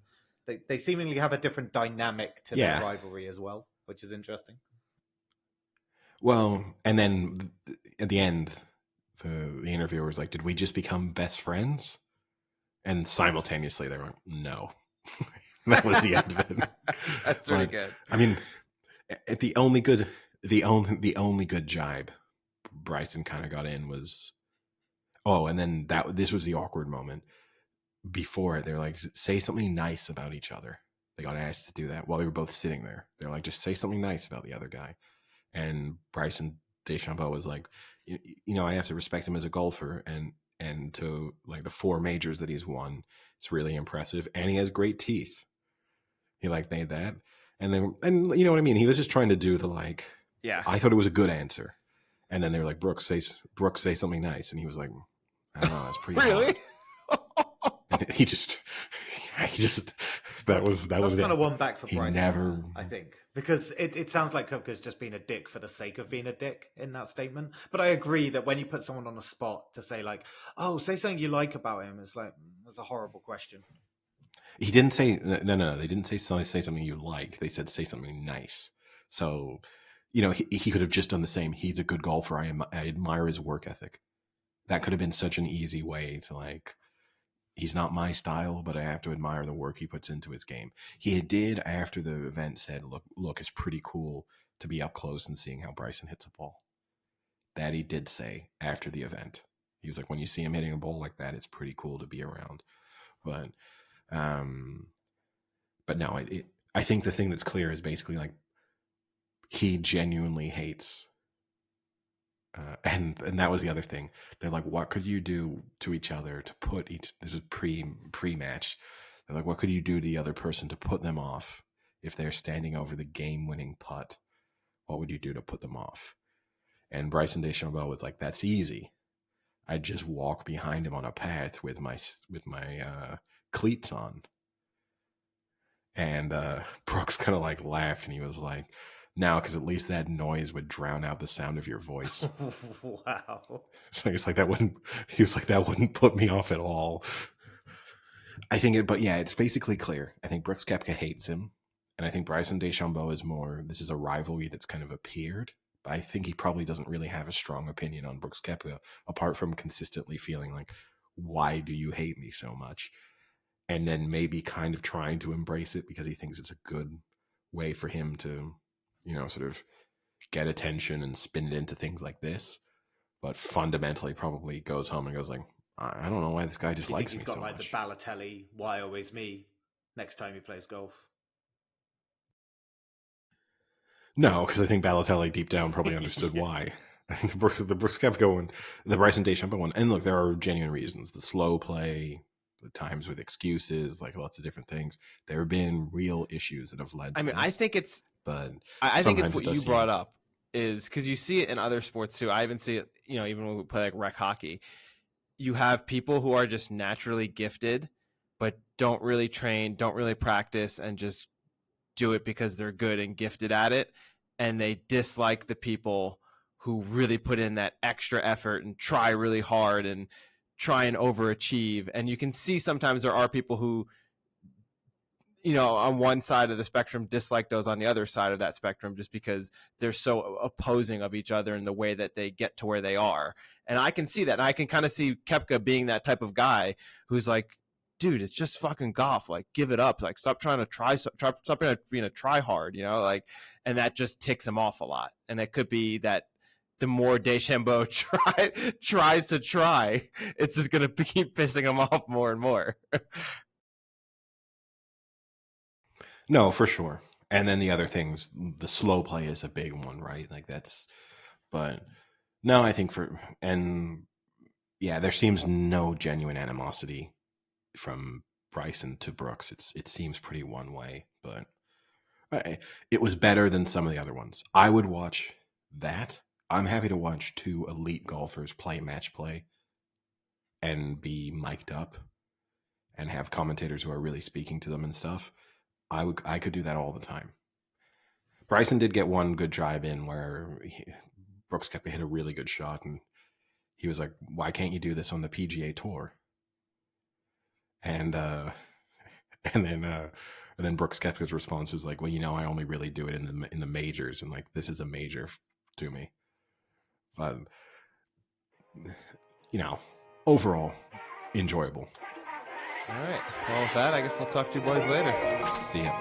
They seemingly have a different dynamic to their rivalry as well, which is interesting. Well, and then at the end, the interviewer was like, did we just become best friends? And simultaneously they were like, no. That was the end of it. That's really good. I mean, the only good jibe Bryson kind of got in was, and then this was the awkward moment. Before it, they were like, say something nice about each other. They got asked to do that while they were both sitting there. They're like, just say something nice about the other guy. And Bryson DeChambeau was like, I have to respect him as a golfer, and to like the 4 majors that he's won, it's really impressive, and he has great teeth. He like made that, and you know what I mean. He was just trying to do the like. Yeah. I thought it was a good answer, and then they were like, Brooks say something nice, and he was like, I don't know, that's pretty really. he just that was That's kind it. of one back for He Bryson, never. I think, because it sounds like Koepka's just being a dick for the sake of being a dick in that statement. But I agree that when you put someone on the spot to say like, "Oh, say something you like about him," it's like that's a horrible question. He didn't say no. They didn't say something you like. They said say something nice. So, he could have just done the same. He's a good golfer. I admire his work ethic. That could have been such an easy way to like. He's not my style, but I have to admire the work he puts into his game. He did after the event said, "Look, it's pretty cool to be up close and seeing how Bryson hits a ball." That he did say after the event. He was like, "When you see him hitting a ball like that, it's pretty cool to be around." But um, but no, I think the thing that's clear is basically like he genuinely hates. And that was the other thing. They're like, what could you do to each other to put each? This is pre-match. They're like, what could you do to the other person to put them off if they're standing over the game-winning putt? What would you do to put them off? And Bryson DeChambeau was like, that's easy. I'd just walk behind him on a path with my cleats on. And Brooks kind of like laughed, and he was like, "Now, because at least that noise would drown out the sound of your voice." Wow. So he's like, he was like, that wouldn't put me off at all. I think but yeah, it's basically clear. I think Brooks Koepka hates him, and I think Bryson DeChambeau is more. This is a rivalry that's kind of appeared. But I think he probably doesn't really have a strong opinion on Brooks Koepka, apart from consistently feeling like, "Why do you hate me so much?" And then maybe kind of trying to embrace it because he thinks it's a good way for him to, sort of get attention and spin it into things like this. But fundamentally, probably goes home and goes like, I don't know why this guy just likes me so much. Do you think he's got like the Balotelli, "Why always me?" next time he plays golf? No, because I think Balotelli deep down probably understood why. the Brooks Koepka one, the Bryson DeChambeau one, and look, there are genuine reasons. The slow play, the times with excuses, like lots of different things. There have been real issues that have led to this. I think it's, but I think it's what you brought up is because you see it in other sports too. I even see it, even when we play like rec hockey, you have people who are just naturally gifted, but don't really train, don't really practice, and just do it because they're good and gifted at it. And they dislike the people who really put in that extra effort and try really hard and try and overachieve. And you can see sometimes there are people who, on one side of the spectrum dislike those on the other side of that spectrum just because they're so opposing of each other in the way that they get to where they are. And I can see that. And I can kind of see Koepka being that type of guy who's like, dude, it's just fucking golf. Like, give it up. Like, stop trying to stop being a try hard, like, and that just ticks him off a lot. And it could be that the more DeChambeau tries to try, it's just going to keep pissing him off more and more. No, for sure. And then the other things, the slow play is a big one, right? Like but no, I think there seems no genuine animosity from Bryson to Brooks. It seems pretty one way, but it was better than some of the other ones. I would watch that. I'm happy to watch two elite golfers play match play and be mic'd up and have commentators who are really speaking to them and stuff. I could do that all the time. Bryson did get one good drive in where Brooks Koepka hit a really good shot, and he was like, "Why can't you do this on the PGA Tour?" And then Brooks Koepka's response was like, "Well, I only really do it in the majors, and like this is a major to me." But overall, enjoyable. All right. Well, with that, I guess I'll talk to you boys later. See ya.